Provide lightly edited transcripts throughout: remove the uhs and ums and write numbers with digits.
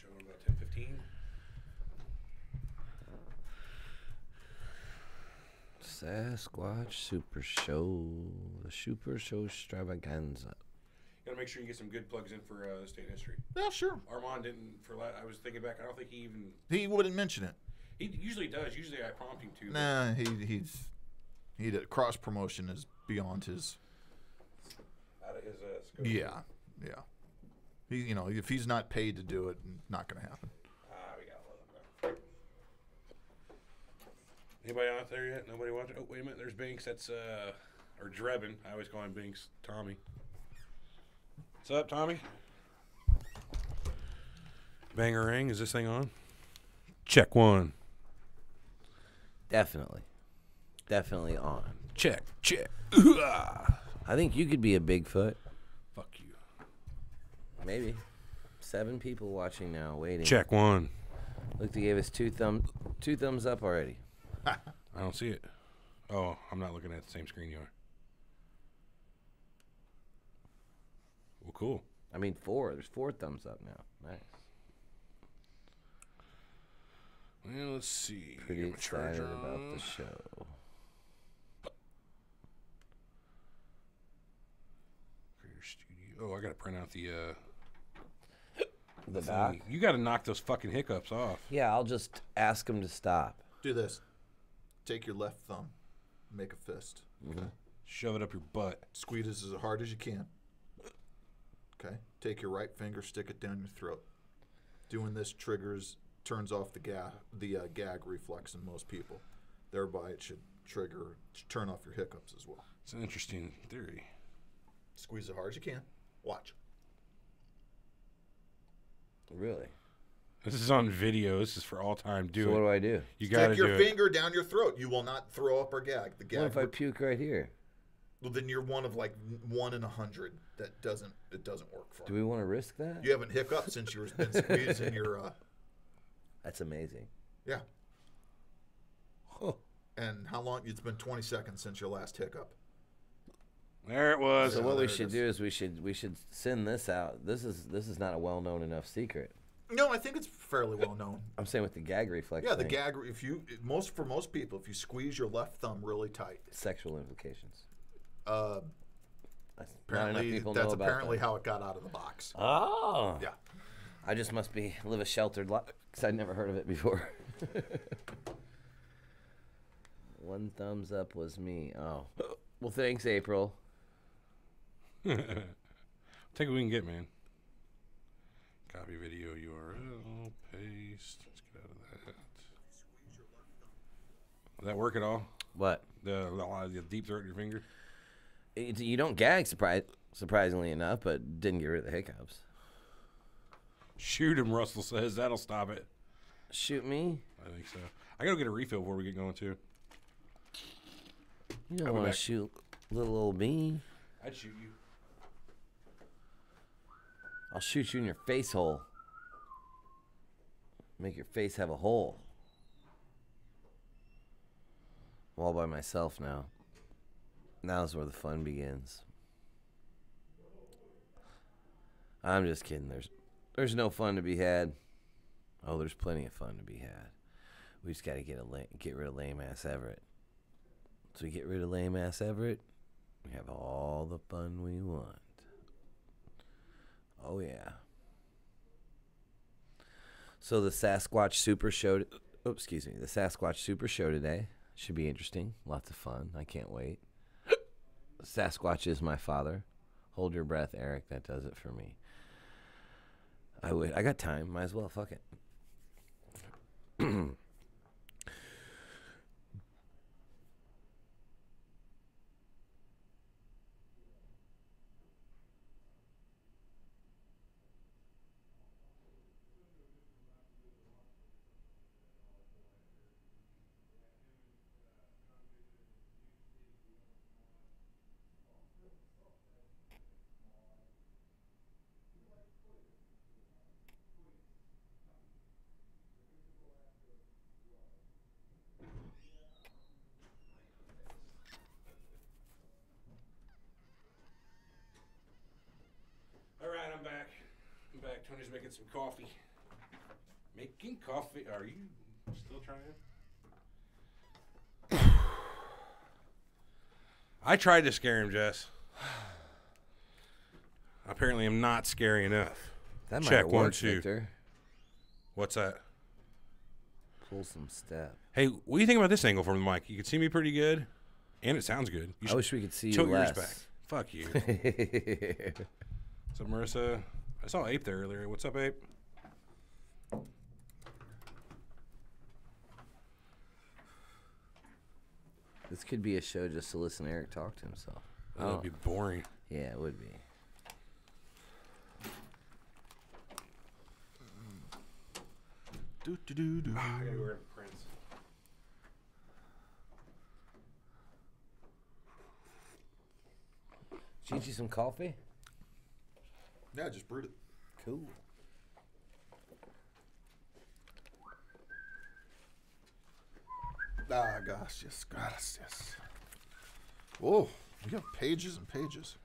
Showing about 10:15. Sasquatch Super Show. The Super Show Extravaganza. Gotta make sure you get some good plugs in for state history. Yeah, sure. Armand didn't. I was thinking back. I don't think he even. He wouldn't mention it. He usually does. Usually I prompt him to. Nah, he did cross promotion is beyond his. Out of his scope. Yeah. He, if he's not paid to do it, not going to happen. We got a little bit. Anybody out there yet? Nobody watching? Oh, wait a minute. There's Binks. That's or Drebin. I always call him Binks. Tommy. What's up, Tommy? Bangerang. Is this thing on? Check one. Definitely on. Check. I think you could be a Bigfoot. Fuck you. Maybe. 7 people watching now, waiting. Check one. Look, they gave us two thumbs up already. I don't see it. Oh, I'm not looking at the same screen you are. Well, cool. I mean, 4. There's 4 thumbs up now. Nice. Well, let's see. Pretty excited about the show. Creator Studio. Oh, I gotta print out the doc? thing. You gotta knock those fucking hiccups off. Yeah, I'll just ask them to stop. Do this. Take your left thumb. Make a fist. Okay. Shove it up your butt. Squeeze this as hard as you can. Okay. Take your right finger, stick it down your throat. Doing this turns off the gag reflex in most people. Thereby, it should turn off your hiccups as well. It's an interesting theory. Squeeze as hard as you can. Watch. Really? This is on video. This is for all time. Do So it. what do I do? You gotta Stick do your it. finger down your throat. You will not throw up or gag. The gag. What if I puke right here? Well, then you're one of like 1 in 100 that doesn't work for. Do we want to risk that? You haven't hiccuped since you've been squeezing your. That's amazing. Yeah. Huh. And how long? It's been 20 seconds since your last hiccup. There it was. So what we should do is we should send this out. This is not a well-known enough secret. No, I think it's fairly well known. I'm saying with the gag reflex. Yeah, the thing. gag. For most people, if you squeeze your left thumb really tight, Sexual implications. apparently that's apparently how it got out of the box. Oh. Yeah. I just must live a sheltered life because I'd never heard of it before. 1 thumbs up was me. Oh. Well, thanks, April. Take what we can get, man. Copy video URL. Paste. Let's get out of that. Did that work at all? What? The deep throat in your finger? You don't gag, surprisingly enough, but didn't get rid of the hiccups. Shoot him, Russell says. That'll stop it. Shoot me? I think so. I gotta get a refill before we get going, too. You don't want to shoot little old me. I'd shoot you. I'll shoot you in your face hole. Make your face have a hole. I'm all by myself now. Now's where the fun begins. I'm just kidding. There's no fun to be had. Oh, there's plenty of fun to be had. We just got to get rid of lame ass Everett. So we get rid of lame ass Everett, we have all the fun we want. Oh yeah. So the Sasquatch Super Show. The Sasquatch Super Show today should be interesting. Lots of fun. I can't wait. Sasquatch is my father. Hold your breath, Eric. That does it for me. I got time. Might as well. Fuck it. All right, I'm back. Tony's making some coffee. Making coffee. Are you still trying? I tried to scare him, Jess. Apparently, I'm not scary enough. That might Check, have 1, worked, 2. Victor. What's that? Pull some step. Hey, what do you think about this angle from the mic? You can see me pretty good, and it sounds good. You I wish we could see you tilt yours less. back. Fuck you. What's up, Marissa? I saw Ape there earlier. What's up, Ape? This could be a show just to listen to Eric talk to himself. That would be boring. Yeah, it would be. Do do do do. I gotta wear Prince. Teach you some coffee? Yeah, just brewed it. Cool. Ah, gosh, yes, gracias. Whoa, we got pages and pages.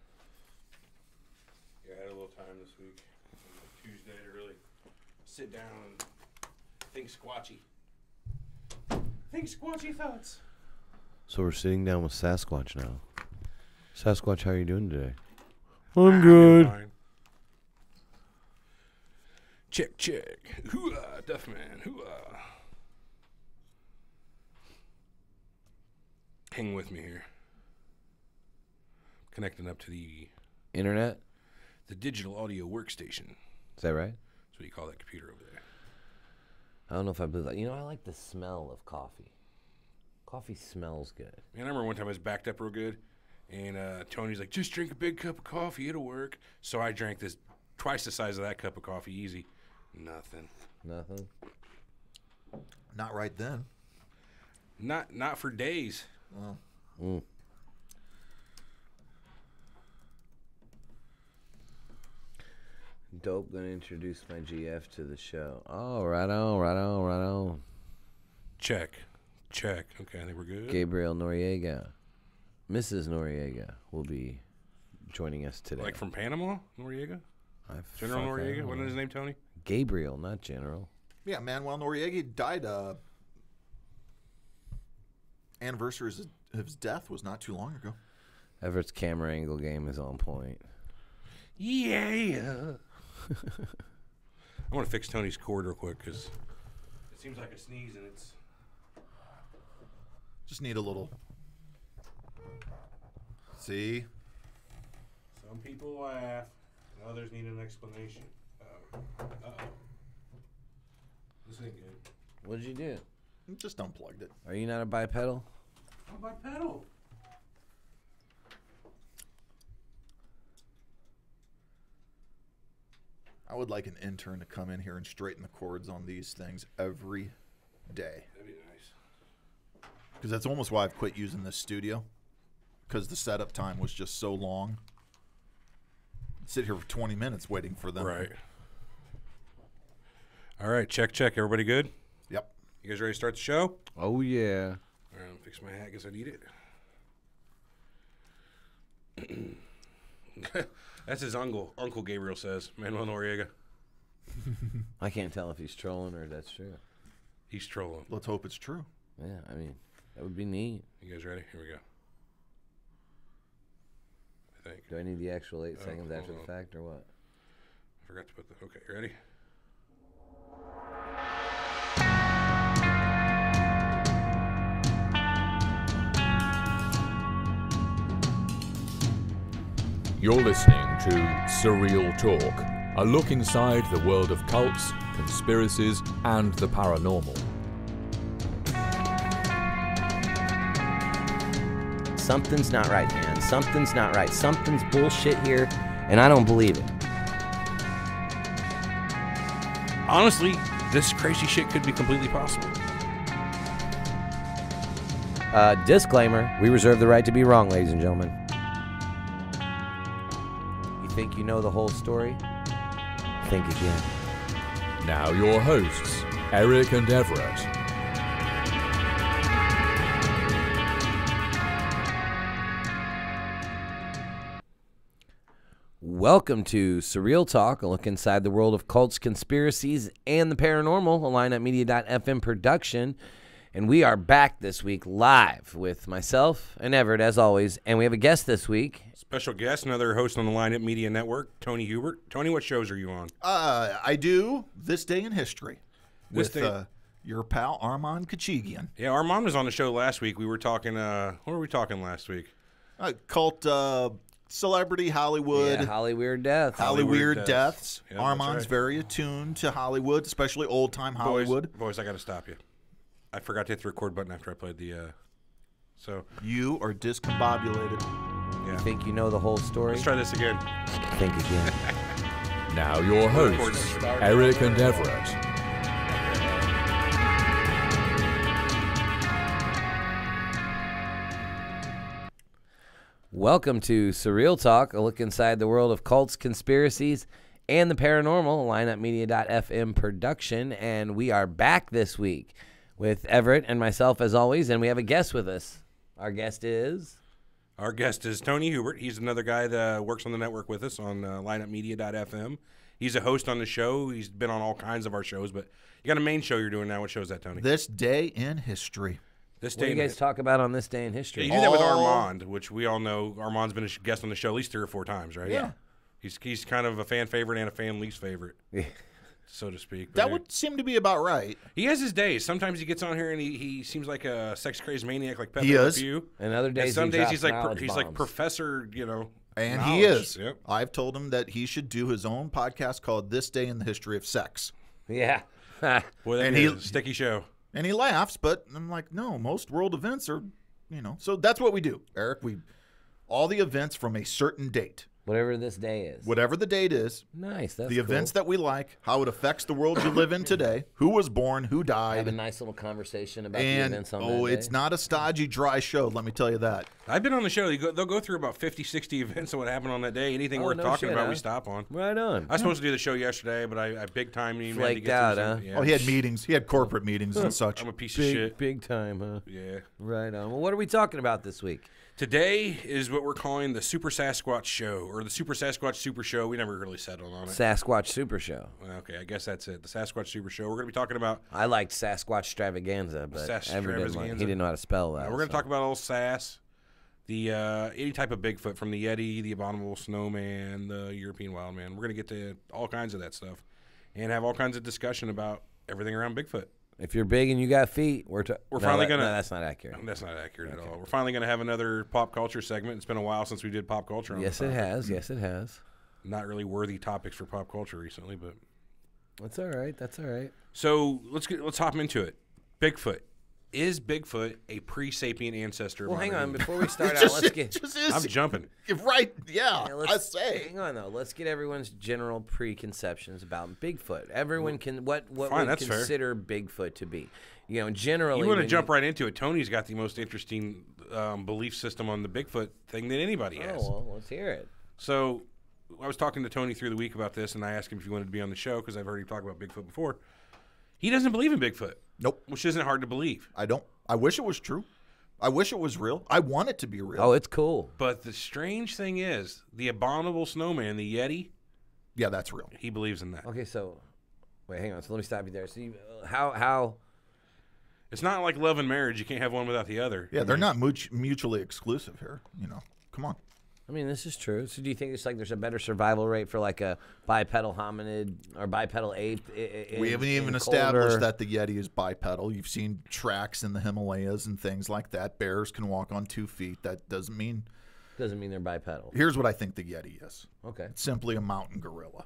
Yeah, I had a little time this week. Tuesday to really sit down and think squatchy. Think squatchy thoughts. So we're sitting down with Sasquatch now. Sasquatch, how are you doing today? I'm good. Fine. Check, check. Hoo-ah, Duffman. Hoo-ah. Hang with me here. Connecting up to the Internet? digital audio workstation. Is that right? That's what you call that computer over there. I don't know if I believe that. You know, I like the smell of coffee. Coffee smells good. Man, I remember one time I was backed up real good, and Tony's like, just drink a big cup of coffee, it'll work. So I drank this twice the size of that cup of coffee, easy. Nothing. Nothing? Not right then. Not for days. Oh. Mm. Dope, gonna introduce my GF to the show. Oh, right on, right on, right on. Check. Check. Okay, I think we're good. Gabriel Noriega. Mrs. Noriega will be joining us today. Like from Panama, Noriega? General Noriega? What is his name, Tony? Gabriel, not General. Yeah, Manuel Noriega died. Anniversary of his death was not too long ago. Everett's camera angle game is on point. Yeah. I want to fix Tony's cord real quick because it seems like a sneeze and it's... Just need a little. See? Some people laugh, and others need an explanation. Uh-oh. This ain't good. What did you do? Just unplugged it. Are you not a bipedal? How about pedal? I would like an intern to come in here and straighten the cords on these things every day. That'd be nice. Because that's almost why I've quit using this studio. Because the setup time was just so long. Sit here for 20 minutes waiting for them. Right. All right, check, check. Everybody good? Yep. You guys ready to start the show? Oh, yeah. All right, I'm fix my hat because I need it. That's his uncle. Uncle Gabriel says, Manuel Noriega. I can't tell if he's trolling or that's true. He's trolling. Let's hope it's true. Yeah, I mean, that would be neat. You guys ready? Here we go. I think. Do I need the actual 8 seconds after hold the on. fact or what? I forgot to put the... Okay, ready? You're listening to Surreal Talk, a look inside the world of cults, conspiracies, and the paranormal. Something's not right, man. Something's not right. Something's bullshit here, and I don't believe it. Honestly, this crazy shit could be completely possible. Disclaimer, we reserve the right to be wrong, ladies and gentlemen. You think you know the whole story? Think again. Now your hosts, Eric and Everett. Welcome to Surreal Talk, a look inside the world of cults, conspiracies, and the paranormal, a lineupmedia.fm production. And we are back this week live with myself and Everett, as always. And we have a guest this week. Special guest, another host on the Lineup Media Network, Tony Hubert. Tony, what shows are you on? I do This Day in History with your pal Armand Kachigian. Yeah, Armand was on the show last week. We were talking, what were we talking last week? Cult celebrity Hollywood. Yeah, Hollyweird Death. Hollyweird Deaths. Yeah, Armand's right. very attuned to Hollywood, especially old-time Hollywood. Boys, I got to stop you. I forgot to hit the record button after I played the, so. You are discombobulated. Yeah. You think you know the whole story? Let's try this again. Think again. Now your hosts, Eric and Everett. Welcome to Surreal Talk, a look inside the world of cults, conspiracies, and the paranormal, lineupmedia.fm production. And we are back this week with Everett and myself, as always, and we have a guest with us. Our guest is... Our guest is Tony Hubert. He's another guy that works on the network with us on lineupmedia.fm. He's a host on the show. He's been on all kinds of our shows, but you got a main show you're doing now. What show is that, Tony? This Day in History. This What do day you guys talk about on this day in Yeah, history? you do that with Armand, which we all know. Armand's been a guest on the show at least 3 or 4 times, right? Yeah. He's kind of a fan favorite and a fan least favorite, so to speak. But That would seem to be about right. he has his days. Sometimes he gets on here and he seems like a sex crazed maniac like Pepe He is. Le Pew. And other And days, some he days drops he's like knowledge he's like bombs. professor, And knowledge. he is. Yep. I've told him that he should do his own podcast called This Day in the History of Sex. Yeah. Boy, that And is he- a sticky show. And he laughs, but I'm like, no, most world events are, So that's what we do, Eric. All the events from a certain date, Whatever this day is. whatever the date is, Nice. That's the cool. events that we like, how it affects the world you live in today, who was born, who Have a died. nice little conversation about the And, events on that day. it's not a stodgy, dry show, let me tell you that. I've been on the show. They'll go through about 50, 60 events of what happened on that day. Anything Oh, worth no talking shit, about, huh? we stop on. Right on. I was supposed to do the show yesterday, but I big time him. Flaked out, huh? Yeah. Oh, he had meetings. He had corporate meetings and such. I'm a piece of Big, shit. big time, huh? Yeah. Right on. Well, what are we talking about this week? Today is what we're calling the Super Sasquatch Show, or the Super Sasquatch Super Show. We never really settled on it. Sasquatch Super Show. Okay, I guess that's it. The Sasquatch Super Show. We're going to be talking about. I liked Sasquatch Extravaganza, but Everett didn't like, he didn't know how to spell that. We're going to talk about old Sass, the any type of Bigfoot, from the Yeti, the abominable snowman, the European Wildman. We're going to get to all kinds of that stuff, and have all kinds of discussion about everything around Bigfoot. If you're big and you got feet, we're finally gonna- No, that's not accurate. That's not accurate at all. We're finally going to have another pop culture segment. It's been a while since we did pop culture. On Yes, the it topic. has. Yes, it has. Not really worthy topics for pop culture recently, but That's all right. That's all right. so let's hop into it. Bigfoot. Is Bigfoot a pre-sapient ancestor? of Well, our hang on. humans? Before we start out, Just- let's get... just is- I'm jumping. Right, yeah, Yeah, I say. hang on though. Let's get everyone's general preconceptions about Bigfoot. Everyone can what Fine, we that's fair. consider Bigfoot to be. Generally, You want to when jump right into it. Tony's got the most interesting belief system on the Bigfoot thing that anybody has. Oh well, let's hear it. So I was talking to Tony through the week about this, and I asked him if he wanted to be on the show because I've heard him talk about Bigfoot before. He doesn't believe in Bigfoot. Nope, Which isn't hard to believe. I don't. I wish it was true. I wish it was real. I want it to be real. Oh, it's cool. But the strange thing is, the abominable snowman, the Yeti, Yeah, that's real. he believes in that. Okay, so wait, hang on. So let me stop you there. So how? It's not like love and marriage. You can't have one without the other. Yeah, they're not mutually exclusive here. Come on. I mean, this is true. So do you think it's like there's a better survival rate for like a bipedal hominid or bipedal ape? We haven't even established that the Yeti is bipedal. You've seen tracks in the Himalayas and things like that. Bears can walk on 2 feet. That doesn't mean. Doesn't mean they're bipedal. Here's what I think the Yeti is. Okay, It's simply a mountain gorilla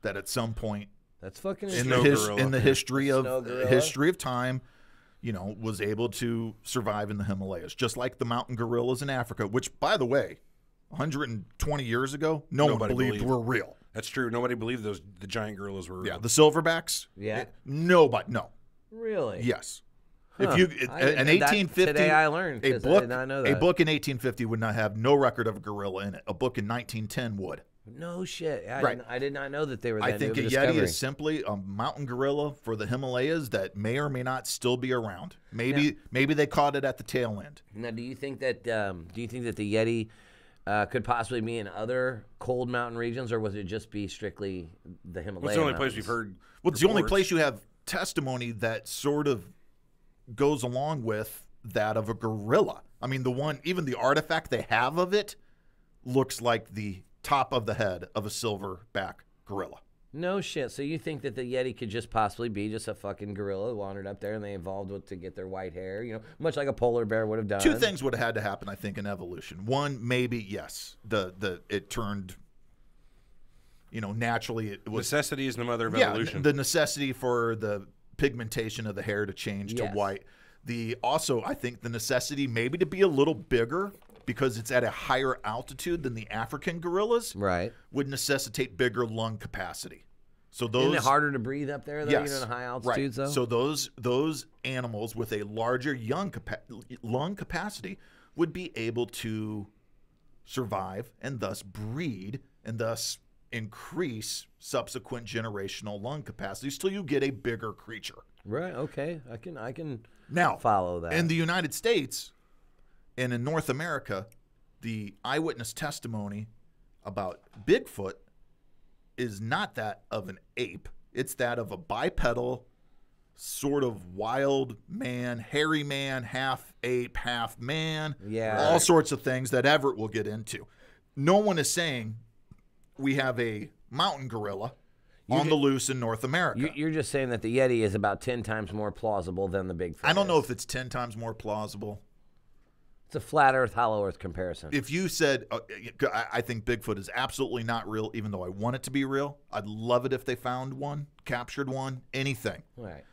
that at some point that's fucking in Snow the gorilla. in the history Snow of gorilla. history of time, was able to survive in the Himalayas, just like the mountain gorillas in Africa. Which, by the way, 120 years ago, nobody Nobody believed believed. were real. That's true. Nobody believed the giant gorillas were real. Yeah, the silverbacks. Yeah. Nobody. No. really. Yes. Huh. If you I didn't- an that- 1850 today I learned, a 'cause I book did not know a that. book in 1850 would not have no record of a gorilla in it. A book in 1910 would. No shit. Yeah, Right. I did not know that they were. I That think new a of Yeti discovery. is simply a mountain gorilla for the Himalayas that may or may not still be around. Maybe they caught it at the tail end. Now, do you think that the Yeti could possibly be in other cold mountain regions, or would it just be strictly the Himalaya? What's the only mountains? place we've heard? Well, it's the only reports? place you have testimony that sort of goes along with that of a gorilla. I mean, even the artifact they have of it looks like the top of the head of a silverback gorilla. No shit. So you think that the Yeti could just possibly be just a fucking gorilla who wandered up there and they evolved to get their white hair, much like a polar bear would have done. Two things would have had to happen, I think, in evolution. One, maybe yes, it turned, naturally it was Necessity is the mother of evolution. the necessity for the pigmentation of the hair to change to Yes. white. Also, I think the necessity maybe to be a little bigger because it's at a higher altitude than the African gorillas, Right. would necessitate bigger lung capacity. So those Isn't it harder to breathe up there, though, yes, in high right. altitudes, though? So those animals with a larger lung capacity would be able to survive and thus breed and thus increase subsequent generational lung capacities till you get a bigger creature. Right, okay. I can Now, follow that. in the United States and in North America, the eyewitness testimony about Bigfoot is not that of an ape. It's that of a bipedal, sort of wild man, hairy man, half ape, half man. Yeah. All sorts of things that Everett will get into. No one is saying we have a mountain gorilla on the loose in North America. You're just saying that the Yeti is about 10 times more plausible than the Bigfoot. I don't know is. if it's 10 times more plausible. It's a flat Earth, hollow Earth comparison. If you said, I think Bigfoot is absolutely not real, even though I want it to be real. I'd love it if they found one, captured one, anything. Right.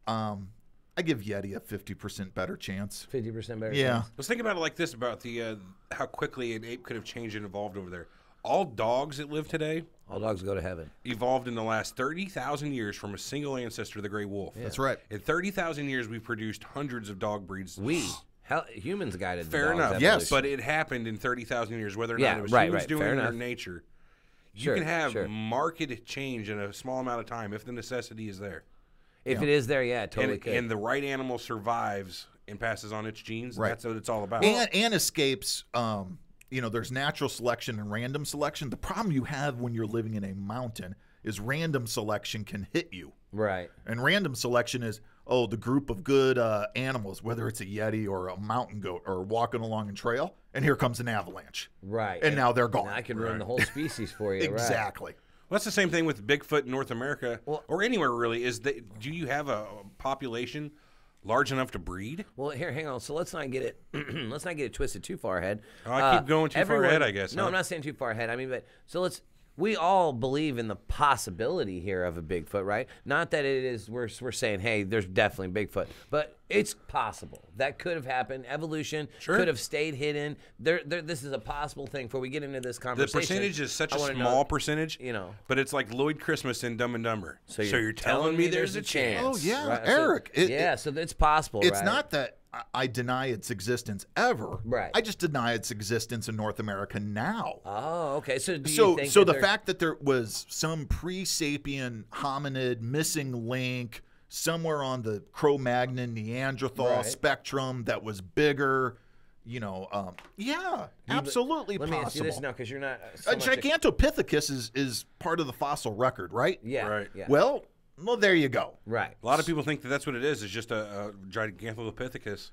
I give Yeti a 50% better chance. 50% better. Yeah. chance. Let's think about it like this: about the how quickly an ape could have changed and evolved over there. All dogs that live today All dogs go to heaven. evolved in the last 30,000 years from a single ancestor, the gray wolf. That's right. In 30,000 years, we've produced hundreds of dog breeds. Humans guided the Fair dog's enough. evolution. Yes. But it happened in 30,000 years, whether or Yeah, not it was right, humans right. doing Fair it or enough. nature. Sure, You can have sure. marked change in a small amount of time if the necessity is there. If it is there, yeah, it totally could. And the right animal survives and passes on its genes. Right. That's what it's all about. And escapes, there's natural selection and random selection. The problem you have when you're living in a mountain is random selection can hit you. right. And random selection is, the group of good animals, whether it's a Yeti or a mountain goat, or walking along a trail, and here comes an avalanche. Right. And now they're gone. And I could ruin the whole species for you. Exactly. Well, that's the same thing with Bigfoot in North America, or anywhere really. Do you have a population large enough to breed? Right. Well, here, hang on. So let's not get it. let's not get it twisted too far ahead. Oh, I keep going too far ahead, I guess. No, huh? I'm not saying too far ahead. I mean, but so let's. We all believe in the possibility here of a Bigfoot, right? Not that it is. We're saying, hey, there's definitely Bigfoot, but it's possible that could have happened. Evolution could have stayed hidden. This is a possible thing. Before we get into this The conversation, percentage is such I a wanna small know, percentage, but it's like Lloyd Christmas in Dumb and Dumber. So you're telling me there's a chance? Oh, yeah, right? Eric. So it's possible. It's right? not that I deny its existence ever. Right. I just deny its existence in North America now. Oh, okay. So do you So think the that fact that there was some pre-sapien hominid missing link somewhere on the Cro-Magnon Neanderthal spectrum that was bigger, absolutely Let possible. me ask you this now, because you're not. So much Gigantopithecus is part of the fossil record, right? Yeah. Right. Yeah. Well, there you go. right. A lot of people think that that's what it is. It's just a Gigantopithecus.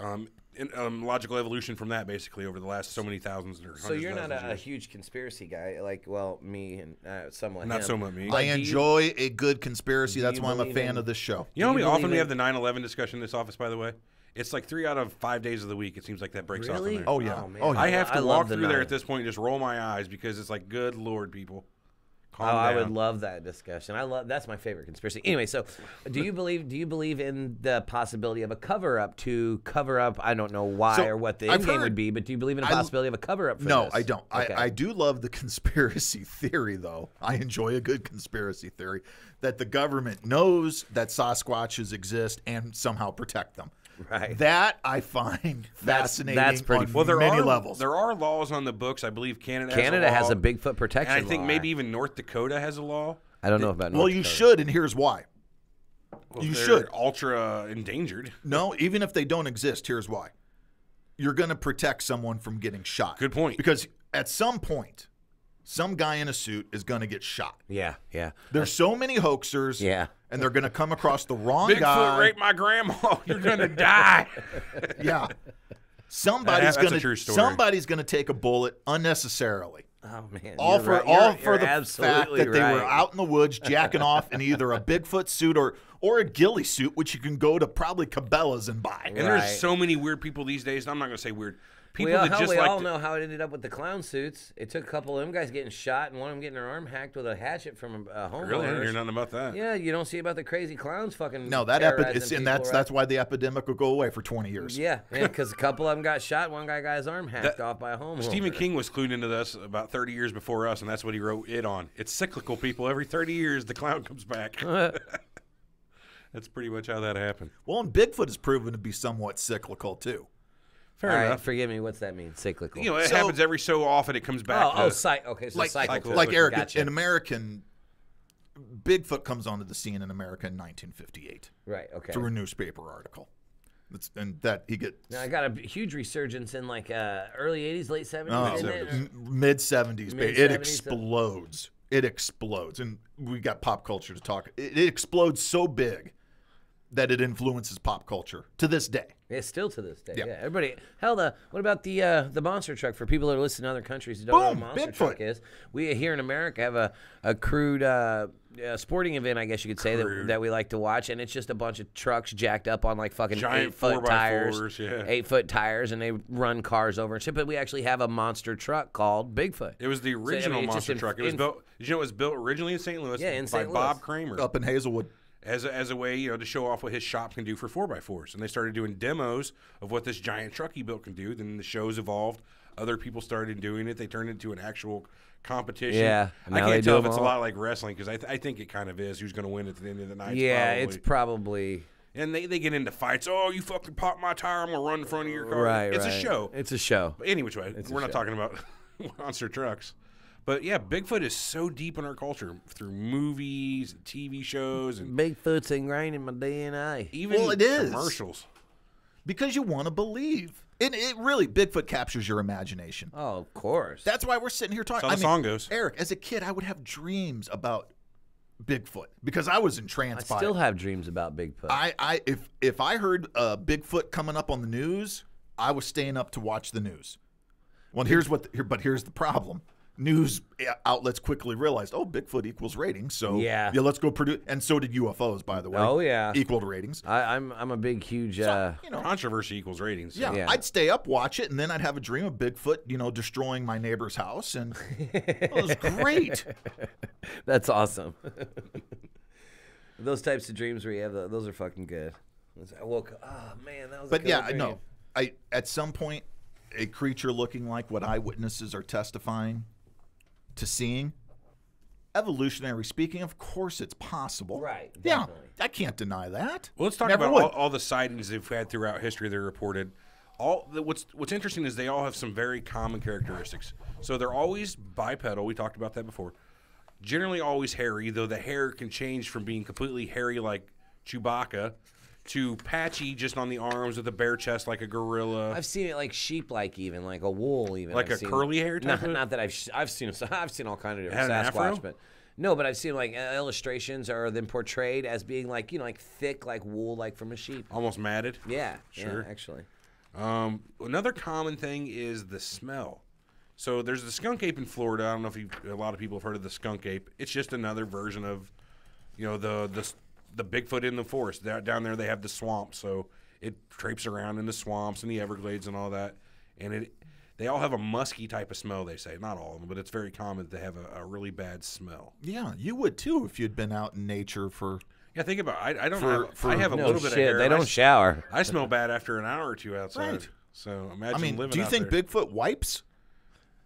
Logical evolution from that, basically, over the last so many thousands or hundreds So you're of not thousands of a years. huge conspiracy guy, like me and somewhat. Not him. so much me. But I do you- enjoy a good conspiracy. do That's you why I'm a believe fan in- of this show. You know how Do you often believe we in- have the 9/11 discussion in this office, by the way? It's like 3 out of 5 days of the week. It seems like that breaks off Really? in there. Oh, yeah. man. Oh, yeah. I have to love walk the through there nine. at this point and just roll my eyes because it's like, good Lord, people. Calm Oh, down. I would love that discussion. That's my favorite conspiracy. Anyway, so do you believe in the possibility of a cover up? I don't know why So, or what the I've end game heard- would be, but do you believe in a possibility of a cover up for No, this? I don't. Okay. I do love the conspiracy theory, though. I enjoy a good conspiracy theory that the government knows that Sasquatches exist and somehow protect them. Right. That I find fascinating that's pretty- on Well, there many are levels. There are laws on the books. I believe Canada has a law, Bigfoot protection and I think law. maybe even North Dakota has a law. I don't know about. Well, North you Dakota. should, and here's why. Well, You they're should. ultra endangered. No, even if they don't exist, here's why. you're going to protect someone from getting shot. Good point. Because at some point, some guy in a suit is going to get shot. Yeah, yeah. There's so many hoaxers. Yeah. And they're going to come across the wrong Bigfoot guy. raped my grandma. You're gonna die. Yeah. Somebody's That's going a true story. Somebody's going to take a bullet unnecessarily. Oh man. All you're for right. the fact absolutely that they were right. out in the woods jacking off in either a Bigfoot suit or a ghillie suit, which you can go to probably Cabela's and buy. And Right. there's so many weird people these days. I'm not gonna say weird. People We all, that just we like all to- know how it ended up with the clown suits. It took a couple of them guys getting shot and one of them getting their arm hacked with a hatchet from a homeowner. Really, I didn't hear nothing about that. Yeah, you don't see about the crazy clowns fucking. No, that terrorizing and people, that's why the epidemic will go away for 20 years. Yeah, because a couple of them got shot. One guy got his arm hacked off by a homeowner. Stephen King was clued into this about 30 years before us, and that's what he wrote it on. It's cyclical, people. Every 30 years, the clown comes back. That's pretty much how that happened. Well, and Bigfoot is proven to be somewhat cyclical too. Fair All right, enough. forgive me. What's that mean? Cyclical. You know, it So- happens every so often. It comes back. okay, so Like cycle. like Eric, Gotcha. an American Bigfoot comes onto the scene in America in 1958 Right. Okay. through a newspaper article. And that he gets Now I got a huge resurgence in like early '80s, late '70s. isn't it? mid 70s. It Mid-70s, explodes. It explodes, and we got pop culture to talk. It explodes so big that it influences pop culture to this day. It's still to this day. Yeah. Yeah. Everybody. Hell, what about the monster truck for people that are listening to other countries who don't know what a Boom, monster Bigfoot. truck is? We here in America have a crude sporting event, I guess you could say, that we like to watch, and it's just a bunch of trucks jacked up on like fucking Giant 8-foot 4x4s, tires, yeah. 8-foot tires, and they run cars over and shit. But we actually have a monster truck called Bigfoot. It was the original it's just monster truck. It was built. Did you know it was built originally in St. Louis? Yeah, in by St. Bob Louis. Kramer Up in Hazelwood. as a way, you know, to show off what his shop can do for 4x4s. And they started doing demos of what this giant truck he built can do. Then the shows evolved. Other people started doing it. They turned it into an actual competition. Yeah, I now they can't do tell if them it's a all. lot like wrestling because I think it kind of is. Who's going to win at the end of the night? Yeah, probably. it's probably And they get into fights. Oh, you fucking popped my tire. I'm going to run in front of your car. right. It's right. a show. It's a show. But anyway, we're not show. talking about monster trucks. But yeah, Bigfoot is so deep in our culture through movies, and TV shows, and Bigfoot's ingrained in my DNA. even Well, it is. commercials. Because you want to believe. And it really, Bigfoot captures your imagination. Oh, of course. That's why we're sitting here talking. That's how the song goes. Eric, as a kid, I would have dreams about Bigfoot because I was I entranced by still it. have dreams about Bigfoot. If I heard Bigfoot coming up on the news, I was staying up to watch the news. Well, here's the problem. News outlets quickly realized, oh, Bigfoot equals ratings, so Yeah. let's go produce. And so did UFOs, by the way. Oh, yeah. equaled ratings. I'm a big, huge. So, you know, Controversy equals ratings. yeah, Yeah. I'd stay up, watch it, and then I'd have a dream of Bigfoot, destroying my neighbor's house, and it was great. That's awesome. Those types of dreams where you have those are fucking good. I woke up. Oh man, that was. But a good yeah, dream. no, at some point, a creature looking like what eyewitnesses are testifying to seeing, evolutionary speaking, of course it's possible. Right, Yeah, definitely. I can't deny that. Well, let's talk Never about would. all the sightings they've had throughout history. They're reported. What's interesting is they all have some very common characteristics. So they're always bipedal. We talked about that before. Generally, always hairy, though the hair can change from being completely hairy like Chewbacca to patchy just on the arms with a bare chest like a gorilla. I've seen it like sheep-like, even like a wool, even Like I've a seen curly hair type Not, of- not that I've seen all kind of different Had an afro? Sasquatch, but no, but I've seen like illustrations or them portrayed as being like like thick, like wool, like from a sheep. Almost matted. Yeah, Sure. yeah, actually. Another common thing is the smell. So there's the skunk ape in Florida. I don't know if a lot of people have heard of the skunk ape. It's just another version of, the Bigfoot in the forest. Down there they have the swamp, so it traipses around in the swamps and the Everglades and all that. And they all have a musky type of smell, they say. Not all of them, but it's very common to have a really bad smell. Yeah, you would too if you'd been out in nature for. Yeah, think about it. I don't For- have, I have a No little bit shit, of hair. they and don't shower. I smell bad after an hour or two outside. Right. So imagine I mean, living do you out think there. Bigfoot wipes?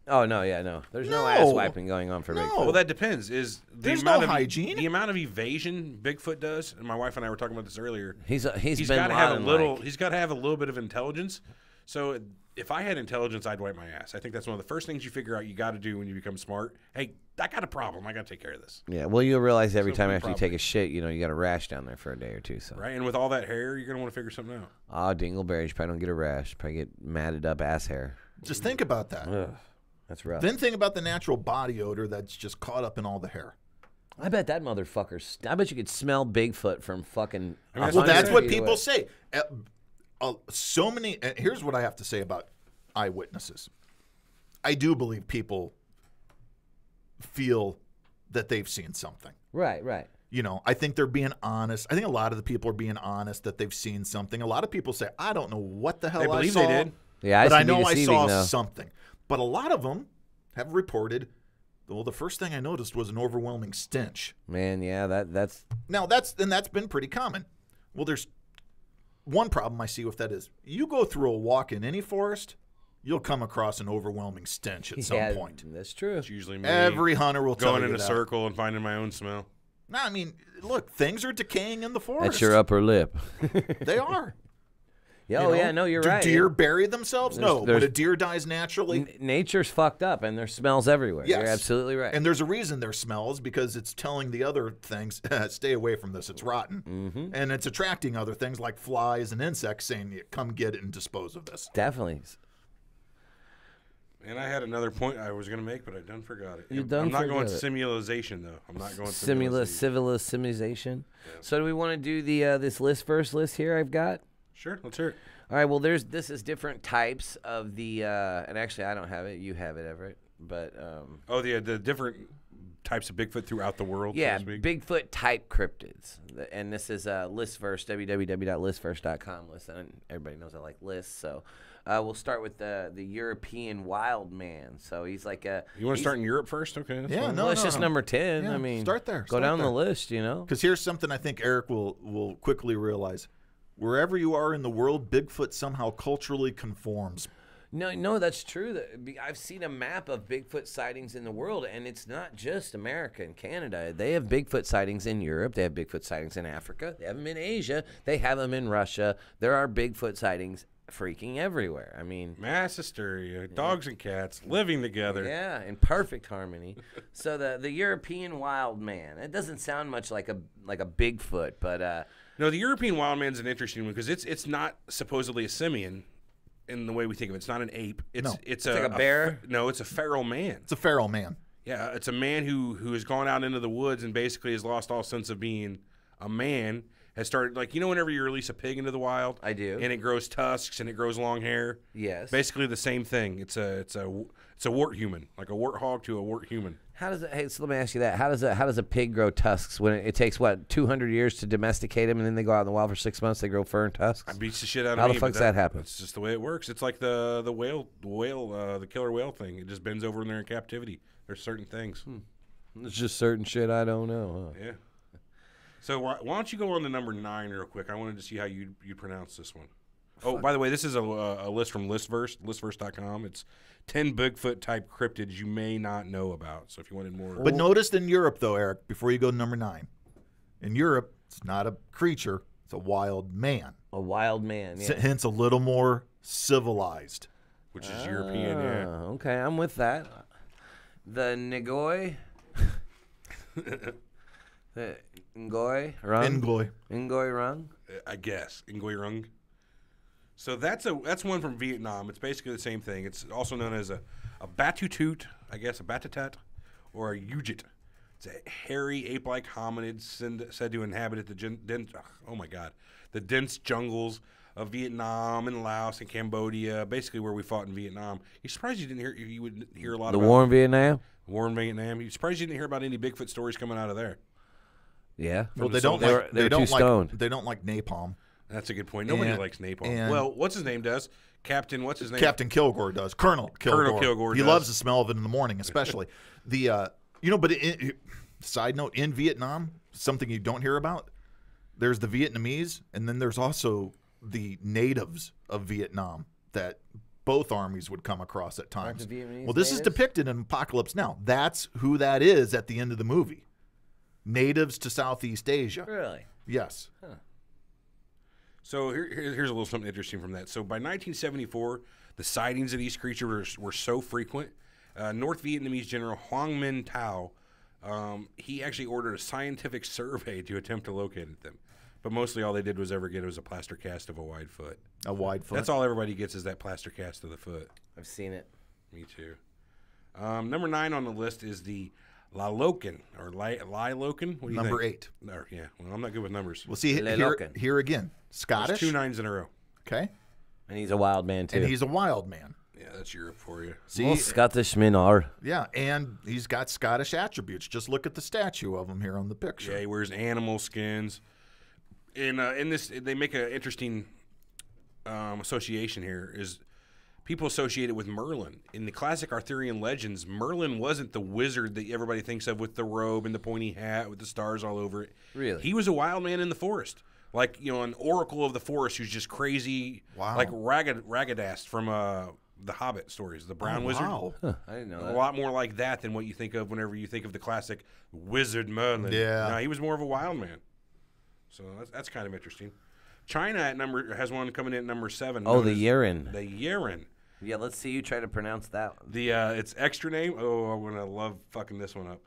Oh no, yeah, no. There's no No. ass wiping going on for No. Bigfoot. Well, that depends. Is the There's amount no of hygiene. the amount of evasion Bigfoot does? And my wife and I were talking about this earlier. He's He's Bin got to have a Laden, little. like- He's got to have a little bit of intelligence. So if I had intelligence, I'd wipe my ass. I think that's one of the first things you figure out you got to do when you become smart. Hey, I got a problem. I got to take care of this. Yeah, well, you'll realize every So time no after you problem. take a shit, you know, you got a rash down there for a day or two. So. Right? And with all that hair, you're going to want to figure something out. Ah, dingleberries. You probably don't get a rash. You probably get matted up ass hair. Just think about that. Ugh, that's rough. Then think about the natural body odor that's just caught up in all the hair. I bet that motherfucker. I bet you could smell Bigfoot from fucking. I mean, Well, that's what 100 feet people away. say. So many. Here's what I have to say about eyewitnesses. I do believe people feel that they've seen something. Right, right. You know, I think they're being honest. I think a lot of the people are being honest that they've seen something. A lot of people say, I don't know what the hell They I believe saw. they did. Yeah, but I can be know I deceiving, saw though. something. But a lot of them have reported, well, the first thing I noticed was an overwhelming stench. Man, yeah, that's Now, that's been pretty common. Well, there's one problem I see with that is you go through a walk in any forest, you'll come across an overwhelming stench at some yeah, point. That's true. It's usually me Every hunter will tell going you in a that. circle and finding my own smell. No, I mean, look, things are decaying in the forest. That's your upper lip. They are. Yeah, You oh know? yeah, no, you're Do right. deer bury themselves? No. When there's- a deer dies naturally, Nature's fucked up, and there's smells everywhere. Yes. You're absolutely right. and there's a reason there smells because it's telling the other things, stay away from this, it's rotten. Mm-hmm. And it's attracting other things like flies and insects saying, come get it and dispose of this. Definitely. And I had another point I was going to make, but I done forgot it. You done I'm not going forgot it. simulation, though. I'm not going Civilization. So do we want to do the this first list here I've got? Sure, let's hear it. All right, well, this is different types of the, and actually I don't have it. You have it, Everett. But, Oh, the different types of Bigfoot throughout the world, yeah, so to speak. Bigfoot type cryptids. And this is Listverse, www.listverse.com. Listen, everybody knows I like lists, so we'll start with the European Wildman. So he's like a... You want to start in Europe first? Okay. That's Yeah, fine. no. Well, it's just number 10. Yeah, I mean, start there, Go start down there. the list, you know? Because here's something I think Eric will quickly realize. Wherever you are in the world, Bigfoot somehow culturally conforms. No, that's true. I've seen a map of Bigfoot sightings in the world, and it's not just America and Canada. They have Bigfoot sightings in Europe. They have Bigfoot sightings in Africa. They have them in Asia. They have them in Russia. There are Bigfoot sightings freaking everywhere. I mean, Mass hysteria, dogs and cats living together. yeah, in perfect harmony. So the European Wildman. It doesn't sound much like a Bigfoot, but No, the European Wildman's an interesting one because it's not supposedly a simian in the way we think of it. It's not an ape. It's No. it's like a bear? No, it's a feral man. It's a feral man. Yeah, it's a man who has gone out into the woods and basically has lost all sense of being a man. Has started, like, you know, whenever you release a pig into the wild, I do. and it grows tusks and it grows long hair. yes. Basically the same thing. It's a wart human, like a warthog to a wart human. How does it? Hey, so let me ask you that. How does a pig grow tusks when it takes what 200 years to domesticate them, and then they go out in the wild for 6 months? They grow fur and tusks. I beats the shit out of How me. the but fuck's that happen? It's just the way it works. It's like the killer whale thing. It just bends over when they're in captivity. There's certain things. It's just certain shit I don't know. Huh? Yeah. So why don't you go on to number 9 real quick? I wanted to see how you pronounce this one. Oh, by the way, this is a list from Listverse, listverse.com. It's 10 Bigfoot type cryptids you may not know about. So if you wanted more, But notice in Europe, though, Eric, before you go to number 9, in Europe, it's not a creature, it's a wild man. A wild man. Yeah. Hence a little more civilized. which is European, yeah. Okay, I'm with that. The Ngoi. The Ngoi Rung. Ngoy. Rung. I guess Ngoirung. So that's one from Vietnam. It's basically the same thing. It's also known as a batutut, I guess, a batatat, or a ujit. It's a hairy ape-like hominid said to inhabit the dense jungles of Vietnam and Laos and Cambodia, basically where we fought in Vietnam. You surprised you would hear a lot The about war in Vietnam. War in Vietnam. You surprised you didn't hear about any Bigfoot stories coming out of there. Yeah. Well, the they don't soldiers. like They were don't too like stoned. they don't like napalm. That's a good point. Nobody And- likes napalm. and- Well, what's his name does? Captain, what's his name? Captain Kilgore does. Colonel Kilgore. He does. loves the smell of it in the morning, especially. But side note, in Vietnam, something you don't hear about, there's the Vietnamese, and then there's also the natives of Vietnam that both armies would come across at times. the Vietnamese Well, this is natives? depicted in Apocalypse Now. That's who that is at the end of the movie. Natives to Southeast Asia. Really? Yes. So here's a little something interesting from that. So by 1974, the sightings of these creatures were so frequent. North Vietnamese General Hoang Minh Thao, he actually ordered a scientific survey to attempt to locate them. But mostly all they did was ever get was a plaster cast of a wide foot. A wide foot. That's all everybody gets is that plaster cast of the foot. I've seen it. Me too. Number 9 on the list is the Lilocan, or Lilocan. What do you Number think? 8. Yeah, well, I'm not good with numbers. Well, see, Lilocan. here again. Scottish. There's 2 9s in a row. Okay. And he's a wild man, too. And he's a wild man. Yeah, that's Europe for you. See, Well, Scottishmen are. yeah, and he's got Scottish attributes. Just look at the statue of him here on the picture. Yeah, he wears animal skins. In this, they make an interesting association here. Is people associate it with Merlin. In the classic Arthurian legends, Merlin wasn't the wizard that everybody thinks of with the robe and the pointy hat with the stars all over it. Really? He was a wild man in the forest. Like, an oracle of the forest who's just crazy. Wow. Like Ragadast from the Hobbit stories, the brown wizard. Wow. Huh, I didn't know A that. lot more like that than what you think of whenever you think of the classic wizard Merlin. Yeah. No, he was more of a wild man. So that's kind of interesting. China has one coming in at number 7. Oh, known the as Yeren. The Yeren. Yeah, let's see you try to pronounce that one. The its extra name. Oh, I'm gonna love fucking this one up.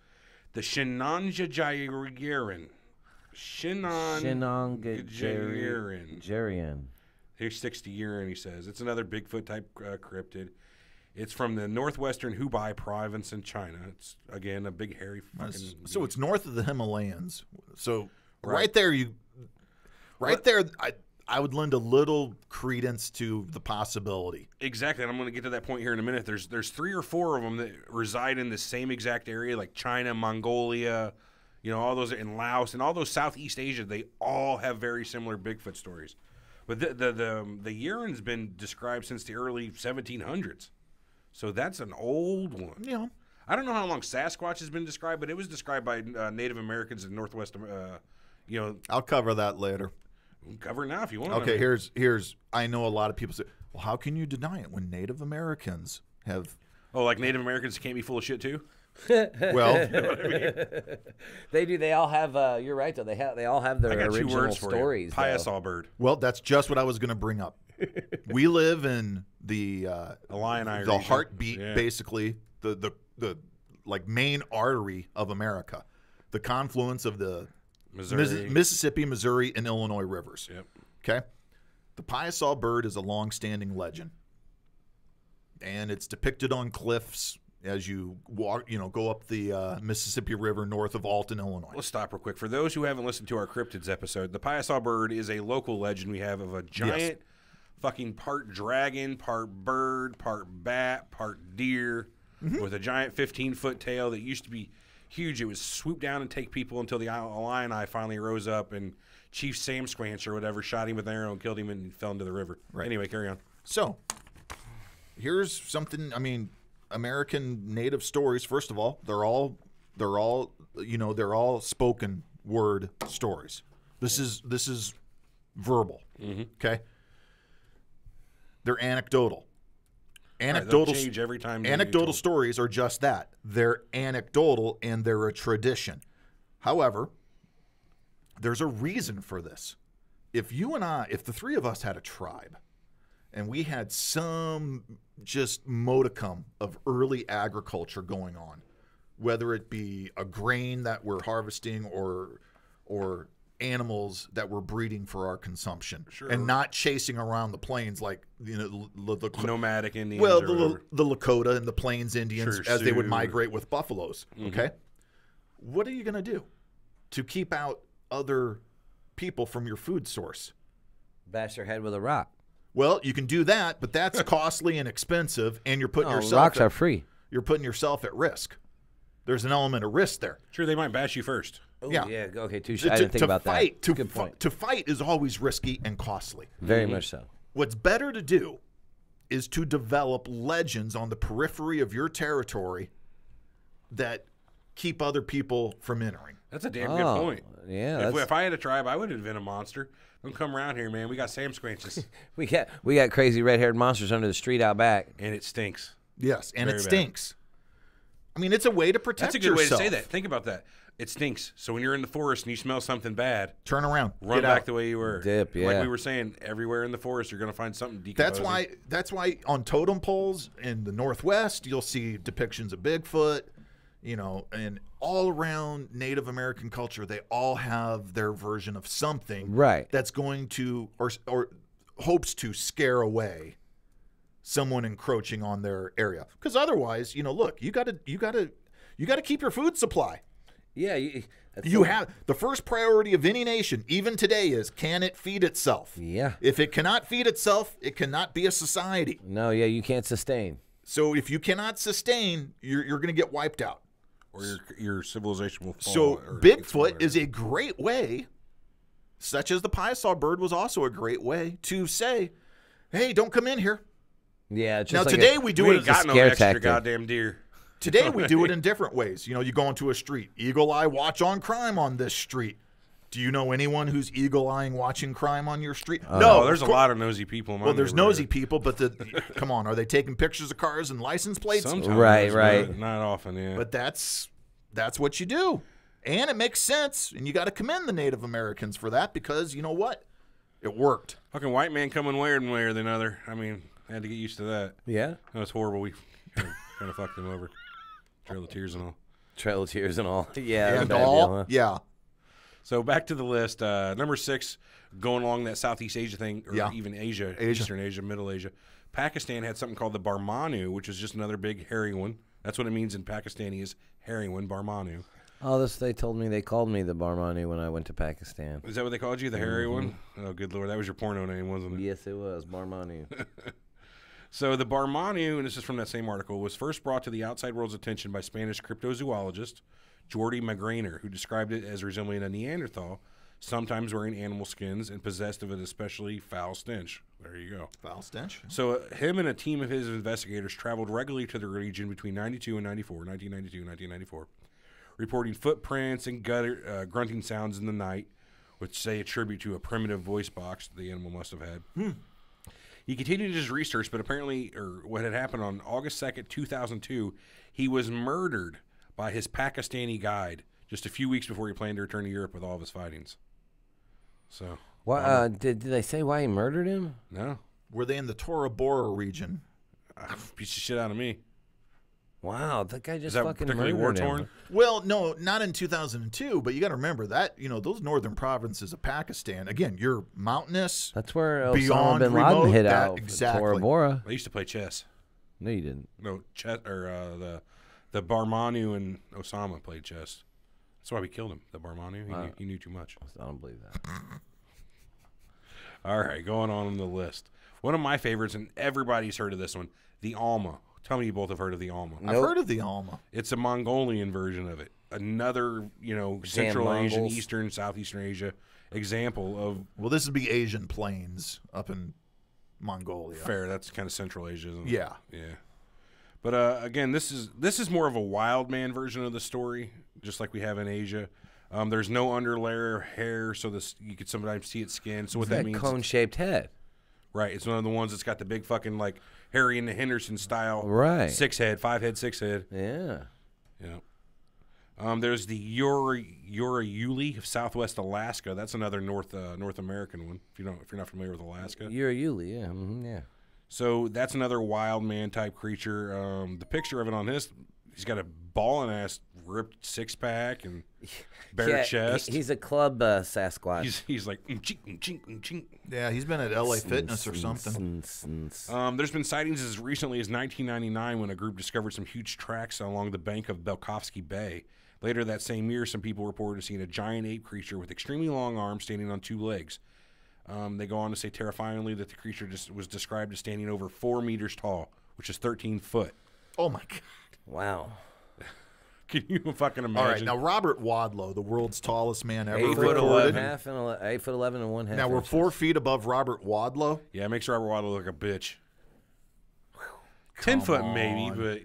The Shinanjayeren. Shinanjayeren. Jerian. Here's 60 Yeren, he says. It's another Bigfoot type cryptid. It's from the northwestern Hubei province in China. It's, again, a big hairy fucking So it's north of the Himalayas. So Right. right there, I would lend a little credence to the possibility. Exactly, and I'm going to get to that point here in a minute. There's 3 or 4 of them that reside in the same exact area, like China, Mongolia, all those in Laos, and all those Southeast Asia. They all have very similar Bigfoot stories. But the Yeren's been described since the early 1700s, so that's an old one. Yeah. I don't know how long Sasquatch has been described, but it was described by Native Americans in Northwest. I'll cover that later. Cover it now if you want. Okay, here's. I know a lot of people say, "Well, how can you deny it when Native Americans have?" Oh, like Native Americans can't be full of shit too. Well, They do. They all have. You're right, though. They all have their I got 2 original words for stories. you. Piasol bird. well, that's just what I was going to bring up. We live in the Illini the region. heartbeat, Yeah. basically the like main artery of America, the confluence of the Mississippi, Missouri, and Illinois rivers. Yep. Okay, the Piasol bird is a long-standing legend, and it's depicted on cliffs as you walk, go up the Mississippi River north of Alton, Illinois. Let's stop real quick. For those who haven't listened to our cryptids episode, the Piasol bird is a local legend we have of a giant fucking part dragon, part bird, part bat, part deer, with a giant 15-foot tail that used to be huge. It would swoop down and take people until the Illini finally rose up and Chief Sam Squanch or whatever shot him with an arrow and killed him and fell into the river. Right. Anyway, carry on. So, here's something. American Native stories. First of all, they're all spoken word stories. This is verbal. Okay. They're anecdotal. They'll change every time. Anecdotal stories are just that. They're anecdotal and they're a tradition. However, there's a reason for this. If the 3 of us had a tribe and we had some just modicum of early agriculture going on, whether it be a grain that we're harvesting or animals that we're breeding for our consumption, and not chasing around the plains like the nomadic Indians. well, or the Lakota and the Plains Indians as they would migrate with buffaloes. Okay, what are you going to do to keep out other people from your food source? Bash their head with a rock. Well, you can do that, but that's costly and expensive, and you're putting yourself. Rocks are free. You're putting yourself at risk. There's an element of risk there. Sure, they might bash you first. Ooh, Yeah. Okay. Touche. I didn't think about fight, that. Good point. To fight is always risky and costly. Very much so. What's better to do is to develop legends on the periphery of your territory that keep other people from entering. That's a damn good point. Yeah. If I had a tribe, I would invent a monster. Don't come around here, man. We got Sam Squanches, we got crazy red-haired monsters under the street out back. and it stinks. Yes, and Very it bad. stinks. I mean, it's a way to protect That's a good way to yourself. say that. Think about that. it stinks. So when you're in the forest and you smell something bad, Turn around. run Get back out. the way you were. Dip, Like yeah. we were saying, everywhere in the forest you're going to find something decomposing. That's why on totem poles in the Northwest you'll see depictions of Bigfoot, and all around Native American culture they all have their version of something Right. that's going to or hopes to scare away someone encroaching on their area. Because otherwise, look, you got to keep your food supply. Yeah. You have the first priority of any nation, even today, is can it feed itself? Yeah. If it cannot feed itself, it cannot be a society. No, yeah, you can't sustain. So if you cannot sustain, you're going to get wiped out. Or your civilization will fall. So or get Bigfoot smaller. is a great way, such as the Piesaw bird was also a great way to say, hey, don't come in here. Yeah. It's Now just like today we do We it. ain't got no scare extra tactic. goddamn deer. Today we do it in different ways. You go onto a street, eagle eye watch on crime on this street. Do you know anyone who's eagle eyeing watching crime on your street? No, there's a of cour- lot of nosy people in my Well, there's neighborhood. nosy people, but come on, are they taking pictures of cars and license plates? Sometimes, Right, but right. Not often, yeah. But that's what you do, and it makes sense. And you got to commend the Native Americans for that because you know what, it worked. fucking white man coming one way or the other. I mean, I had to get used to that. Yeah. That was horrible. We kind of fucked him over. Trail of Tears and all. Trail of Tears and all. Yeah. And bad all, deal, huh? yeah. So back to the list. Number 6, going along that Southeast Asia thing, or Yeah. even Asia, Asia. Eastern Asia, Middle Asia. Pakistan had something called the Barmanu, which is just another big hairy one. That's what it means in Pakistani is hairy one, Barmanu. Oh, they called me the Barmani when I went to Pakistan. Is that what they called you, the hairy one? Oh, good Lord. That was your porno name, wasn't it? Yes, it was Barmani. So the Barmanu, and this is from that same article, was first brought to the outside world's attention by Spanish cryptozoologist Jordi Magraner, who described it as resembling a Neanderthal, sometimes wearing animal skins and possessed of an especially foul stench. There you go. Foul stench. So him and a team of his investigators traveled regularly to the region between 1992 and 94, reporting footprints and grunting sounds in the night, which they attribute to a primitive voice box the animal must have had. He continued his research, but apparently, or what had happened on August 2nd, 2002, he was murdered by his Pakistani guide just a few weeks before he planned to return to Europe with all of his findings. So, Why, did they say why he murdered him? no, Were they in the Tora Bora region? piece of shit out of me. Wow, that guy Is just that fucking particularly murdered war-torn? him. Well, no, not in 2002, but you got to remember that, those northern provinces of Pakistan, again, you're mountainous. That's where Osama Beyond bin Laden remote, hit that- out. exactly. Tora Bora. I used to play chess. No, you didn't. No, chess, or the Barmanu and Osama played chess. That's why we killed him. The Barmanu, he knew too much. I don't believe that. All right, going on the list. One of my favorites, and everybody's heard of this one, the Alma. Tell me you both have heard of the Alma. I've heard of the Alma. It's a Mongolian version of it. Another, Central Asian, Mongols. Eastern, Southeastern Asia example of Well, this would be Asian plains up in Mongolia. fair. That's kind of Central Asia, isn't it? Yeah. Yeah. But again, this is more of a wild man version of the story, just like we have in Asia. There's no underlayer of hair, so you could sometimes see its skin. So what that That means, cone-shaped head. right? It's one of the ones that's got the big fucking like Harry and the Henderson style, Right. 5 head, 6 head. Yeah. Yeah. There's the Urauli of Southwest Alaska. That's another North American one. If you're not familiar with Alaska, You're a Yuli, yeah. Yeah. so that's another wild man type creature. The picture of it on this, he's got a ballin' ass ripped 6-pack and bare Yeah, chest. He's a club Sasquatch. He's like chink. Yeah, he's been at LA Fitness or something. There's been sightings as recently as 1999 when a group discovered some huge tracks along the bank of Belkovsky Bay. Later that same year, some people reported seeing a giant ape creature with extremely long arms standing on 2 legs. They go on to say terrifyingly that the creature was described as standing over 4 meters tall, which is 13 foot. Oh, my God. Wow. Can you fucking imagine? All right, now Robert Wadlow, the world's tallest man ever 8 foot recorded. 8 foot 11 and 1/2. Now we're inches. 4 feet above Robert Wadlow. Yeah, it makes Robert Waddle look like a bitch. 10 foot maybe, on. but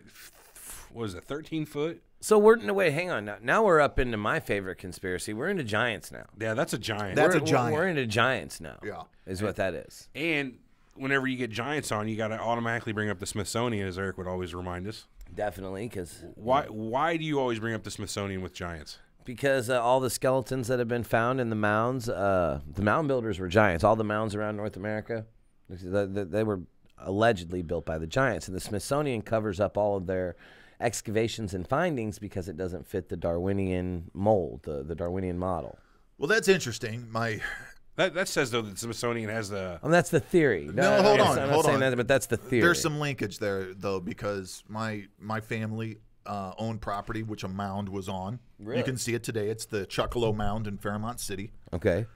what is it, 13 foot? So wait, hang on. Now we're up into my favorite conspiracy. We're into giants now. Yeah, that's a giant. That's a We're- giant. We're into giants now. Yeah. Is what that is. And whenever you get giants on, you got to automatically bring up the Smithsonian, as Eric would always remind us. Definitely, because Why do you always bring up the Smithsonian with giants? Because all the skeletons that have been found in the mounds, the mound builders were giants. All the mounds around North America, they were allegedly built by the giants. And the Smithsonian covers up all of their excavations and findings because it doesn't fit the Darwinian mold, the Darwinian model. Well, that's interesting. That says, though, that the Smithsonian has the... That's the theory. No, hold on. I'm not saying that, but that's the theory. There's some linkage there, though, because my family owned property which a mound was on. Really? You can see it today. It's the Chuckalo Mound in Fairmont City. Okay.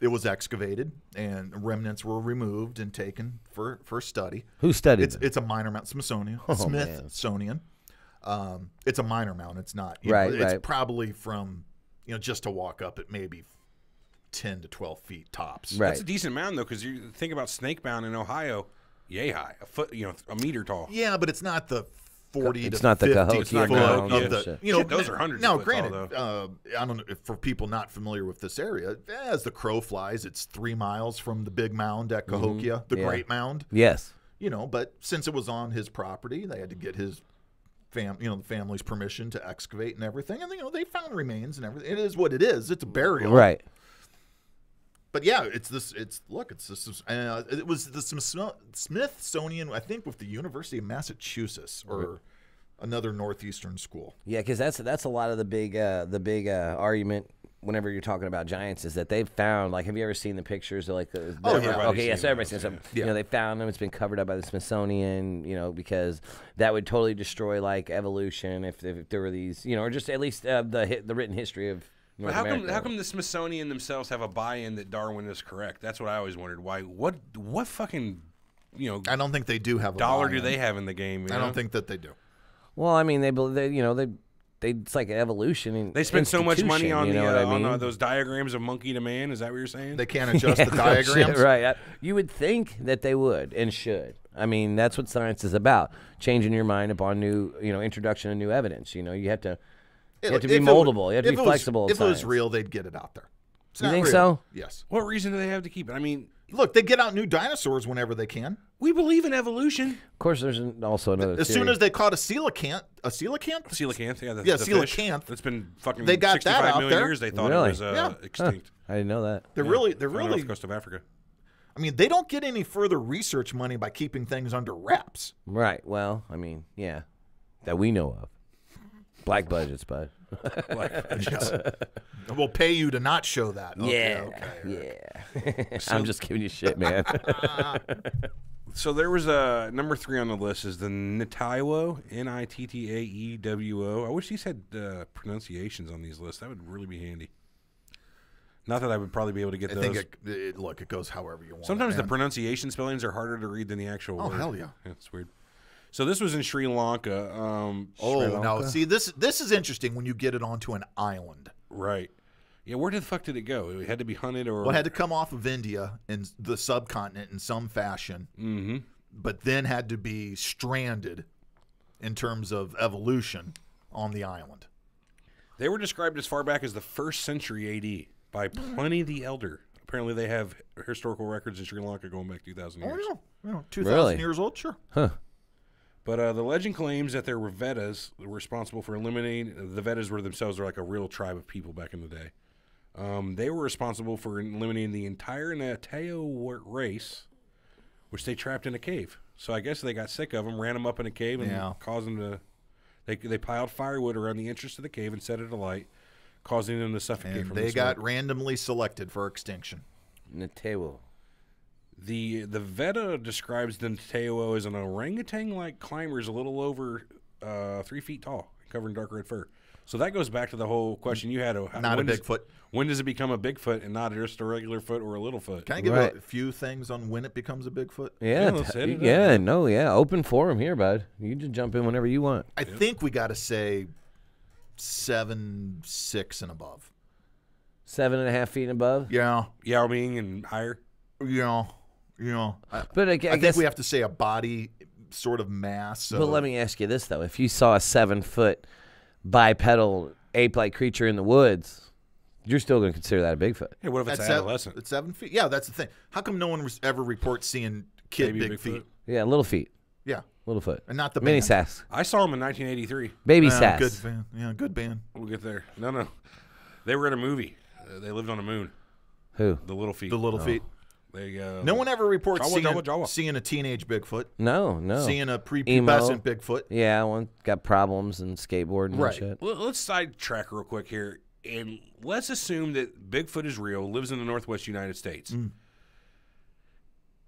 It was excavated, and remnants were removed and taken for study. Who studied it? It's a minor mound. Smithsonian. Smithsonian. It's a minor mound. It's not. Right. It's probably from, just to walk up, it maybe 10 to 12 feet tops. Right. That's a decent mound, though, because you think about Snakebound in Ohio, yay high, a foot, a meter tall. Yeah, but it's not the 40 It's to not the 50 Cahokia foot mound of and the, shit. Shit, those are hundreds Now, of foot tall, granted, I don't know, for people not familiar with this area, as the crow flies, it's 3 miles from the big mound at Cahokia, the Great Mound. Yes. But since it was on his property, they had to get his the family's permission to excavate and everything, and they found remains and everything. It is what it is. It's a burial, Right. But yeah, it was the Smithsonian, I think, with the University of Massachusetts or another northeastern school. Yeah, because that's a lot of the big argument whenever you're talking about giants is that they've found, like, have you ever seen the pictures of, like, so everybody's seen some, they found them. It's been covered up by the Smithsonian, because that would totally destroy, like, evolution if there were these, or just at least the written history of North America. How come the Smithsonian themselves have a buy-in that Darwin is correct? That's what I always wondered. Why? What fucking, I don't think they do have a dollar buy-in. do they have in the game? I don't think that they do. Well, I mean, they it's like an evolution. And they spend so much money on on those diagrams of monkey to man. Is that what you're saying? They can't adjust the diagrams. Right. You would think that they would and should. I mean, that's what science is about, changing your mind upon new, introduction of new evidence. You have to be moldable. You have to be flexible. If it was real, they'd get it out there. You think so? Yes. What reason do they have to keep it? I mean, look, they get out new dinosaurs whenever they can. we believe in evolution. Of course, there's also another As theory. soon as they caught a coelacanth, Coelacanth, the coelacanth. Fish. That's been fucking They got 65 that out million there. years. They thought Really? it was extinct. I didn't know that. They're On really. the north coast of Africa. I mean, they don't get any further research money by keeping things under wraps. Right. Well, I mean, yeah, that we know of. Black budgets, bud. We'll pay you to not show that. Okay, Yeah. I'm just giving you shit, man. So there was a number 3 on the list is the Nitaewo, Nittaewo. I wish these had pronunciations on these lists. That would really be handy. Not that I would probably be able to get I those. think it goes however you want. Sometimes the man. pronunciation spellings are harder to read than the actual word. Oh, hell yeah. It's weird. So this was in Sri Lanka. Now see this is interesting when you get it onto an island. Right. Yeah, where the fuck did it go? It had to be hunted or... Well, it had to come off of India and the subcontinent in some fashion, but then had to be stranded in terms of evolution on the island. They were described as far back as the 1st century AD by Pliny the Elder. Apparently they have historical records in Sri Lanka going back 2,000 years. Oh, yeah. 2,000 Really? years old, sure. Huh. But the legend claims that there were Vedas responsible for eliminating... The Vedas were themselves like a real tribe of people back in the day. They were responsible for eliminating the entire Nitaewo race, which they trapped in a cave. So I guess they got sick of them, ran them up in a cave, and caused them to... They piled firewood around the entrance to the cave and set it alight, causing them to suffocate And from they the got smoke. randomly selected for extinction. Nitaewo. The Veda describes the Nitaewo as an orangutan-like climbers a little over 3 feet tall, covered in dark red fur. So that goes back to the whole question you had. Not a Bigfoot. When does it become a Bigfoot and not just a regular foot or a little foot? Can I give Right. a few things on when it becomes a Bigfoot? Yeah, let's hit it up. Open forum here, bud. You can just jump in whenever you want. I think we got to say 7'6" and above. 7.5 feet and above. Yeah. Yao Ming and higher. I But I think guess we have to say a body sort of mass. But let me ask you this though: if you saw a 7-foot bipedal ape-like creature in the woods, you're still going to consider that a Bigfoot. Hey, what if it's That's adolescent? It's 7 feet. Yeah, that's the thing. How come no one ever reports seeing kid Baby big Bigfoot? feet? Yeah, little feet. Yeah. Littlefoot. And not the Mini band. Sass. I saw them in 1983. Baby Yeah, Sass. good band. Yeah, good band. We'll get there. No. They were in a movie. They lived on the moon. Who? The Little Feet. The Little Feet. They, No one ever reports Jawa. seeing a teenage Bigfoot. No. Seeing a prepubescent Bigfoot. Yeah, one got problems and skateboarding Right. and shit. Let's sidetrack real quick here, and let's assume that Bigfoot is real, lives in the Northwest United States.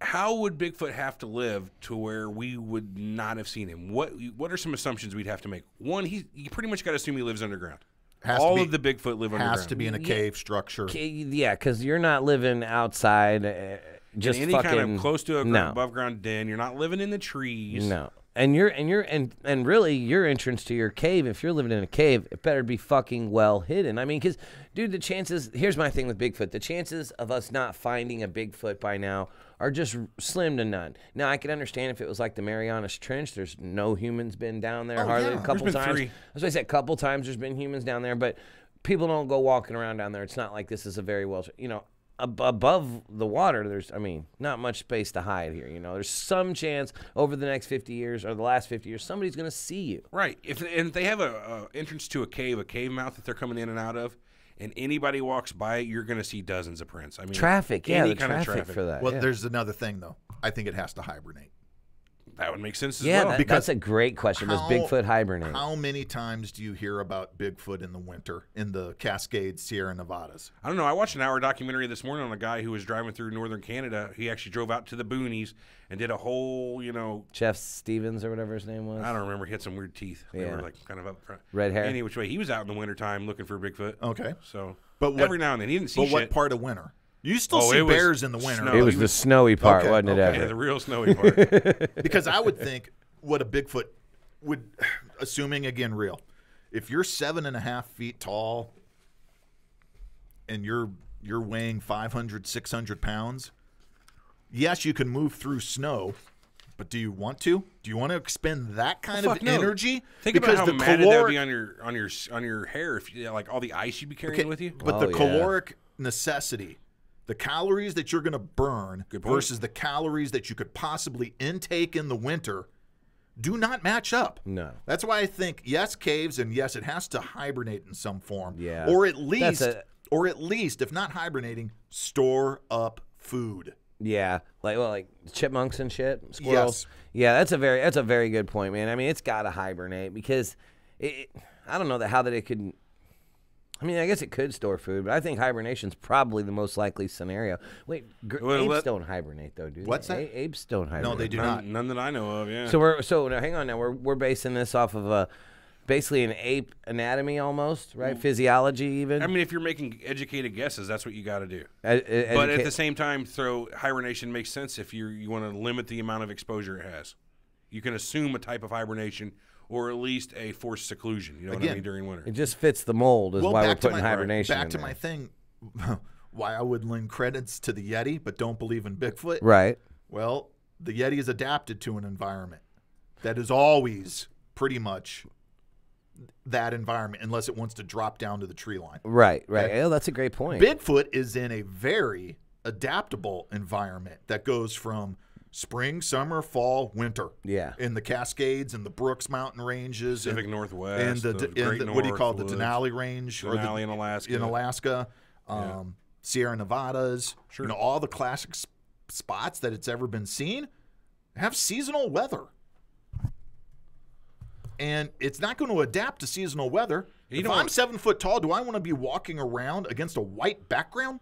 How would Bigfoot have to live to where we would not have seen him? What are some assumptions we'd have to make? One, you pretty much got to assume he lives underground. All of the Bigfoot live underground. Has to be in a cave structure. Yeah, because you're not living outside. Just in any fucking, kind of close to a no. above ground den. You're not living in the trees. No. And really your entrance to your cave, if you're living in a cave, it better be fucking well hidden. I mean, because, dude, the chances, here's my thing with Bigfoot. The chances of us not finding a Bigfoot by now are just slim to none. Now, I can understand if it was like the Marianas Trench. There's no humans been down there hardly. Yeah. A couple There's been times. 3. That's why I said a couple times there's been humans down there, but people don't go walking around down there. It's not like this is a very well, above the water, there's, not much space to hide here. There's some chance over the next 50 years or the last 50 years, somebody's going to see you. Right. If they have a entrance to a cave mouth that they're coming in and out of, and anybody walks by it, you're going to see dozens of prints. Traffic, yeah, any the kind of traffic for that. Well, yeah. there's another thing, though. I think it has to hibernate. That would make sense as Yeah, well. that's a great question. Does Bigfoot hibernate? How many times do you hear about Bigfoot in the winter in the Cascades, Sierra Nevadas? I don't know. I watched an hour documentary this morning on a guy who was driving through northern Canada. He actually drove out to the boonies and did a whole, Jeff Stevens or whatever his name was. I don't remember. He had some weird teeth. They Yeah. were like kind of up front. Red hair. Any which way. He was out in the wintertime looking for Bigfoot. Okay. So, But every now and then he didn't see But shit. what part of winter? You still Oh, see it was bears in the winter. snow. It was the snowy part, Okay, wasn't it, okay. Yeah, Everett? the real snowy part. Because I would think what a Bigfoot would, assuming again real, if you're 7.5 feet tall and you're weighing 500, 600 pounds, yes, you can move through snow, but do you want to? Do you want to expend that kind of no. energy? Think because about how the matted that would be caloric, on your hair if like all the ice you'd be carrying with you. but Oh, the yeah. caloric necessity, the calories that you're going to burn Good point. versus the calories that you could possibly intake in the winter do not match up. No. That's why I think yes, caves, and yes, it has to hibernate in some form. Yeah. Or at least, That's if not hibernating, store up food. Yeah, like chipmunks and shit, squirrels. Yes. Yeah, that's a very good point, man. I mean, it's got to hibernate because I don't know how that it could. I mean, I guess it could store food, but I think hibernation's probably the most likely scenario. Wait, apes don't hibernate though, do they? What's that? Apes don't hibernate. No, they do not. None that I know of. Yeah. So now, hang on. Now we're basing this off of basically an ape anatomy almost, right? Physiology even. I mean, if you're making educated guesses, that's what you got to do. But at the same time, hibernation makes sense if you want to limit the amount of exposure it has. You can assume a type of hibernation or at least a forced seclusion. You know what I mean, during winter. it just fits the mold, is why we're putting hibernation. Back in to there. my thing, why I would lend credits to the Yeti, but don't believe in Bigfoot. Right. Well, the Yeti is adapted to an environment that is always pretty much that environment, unless it wants to drop down to the tree line. Right. Okay. Oh, that's a great point. Bigfoot is in a very adaptable environment that goes from spring, summer, fall, winter. Yeah. In the Cascades and the Brooks Mountain Ranges, Pacific and Northwest, the Great what do you call it, the North Denali Range, Denali in Alaska. in Alaska, Sierra Nevadas. Sure. All the classic spots that it's ever been seen have seasonal weather. And it's not going to adapt to seasonal weather. If I'm 7 foot tall, do I want to be walking around against a white background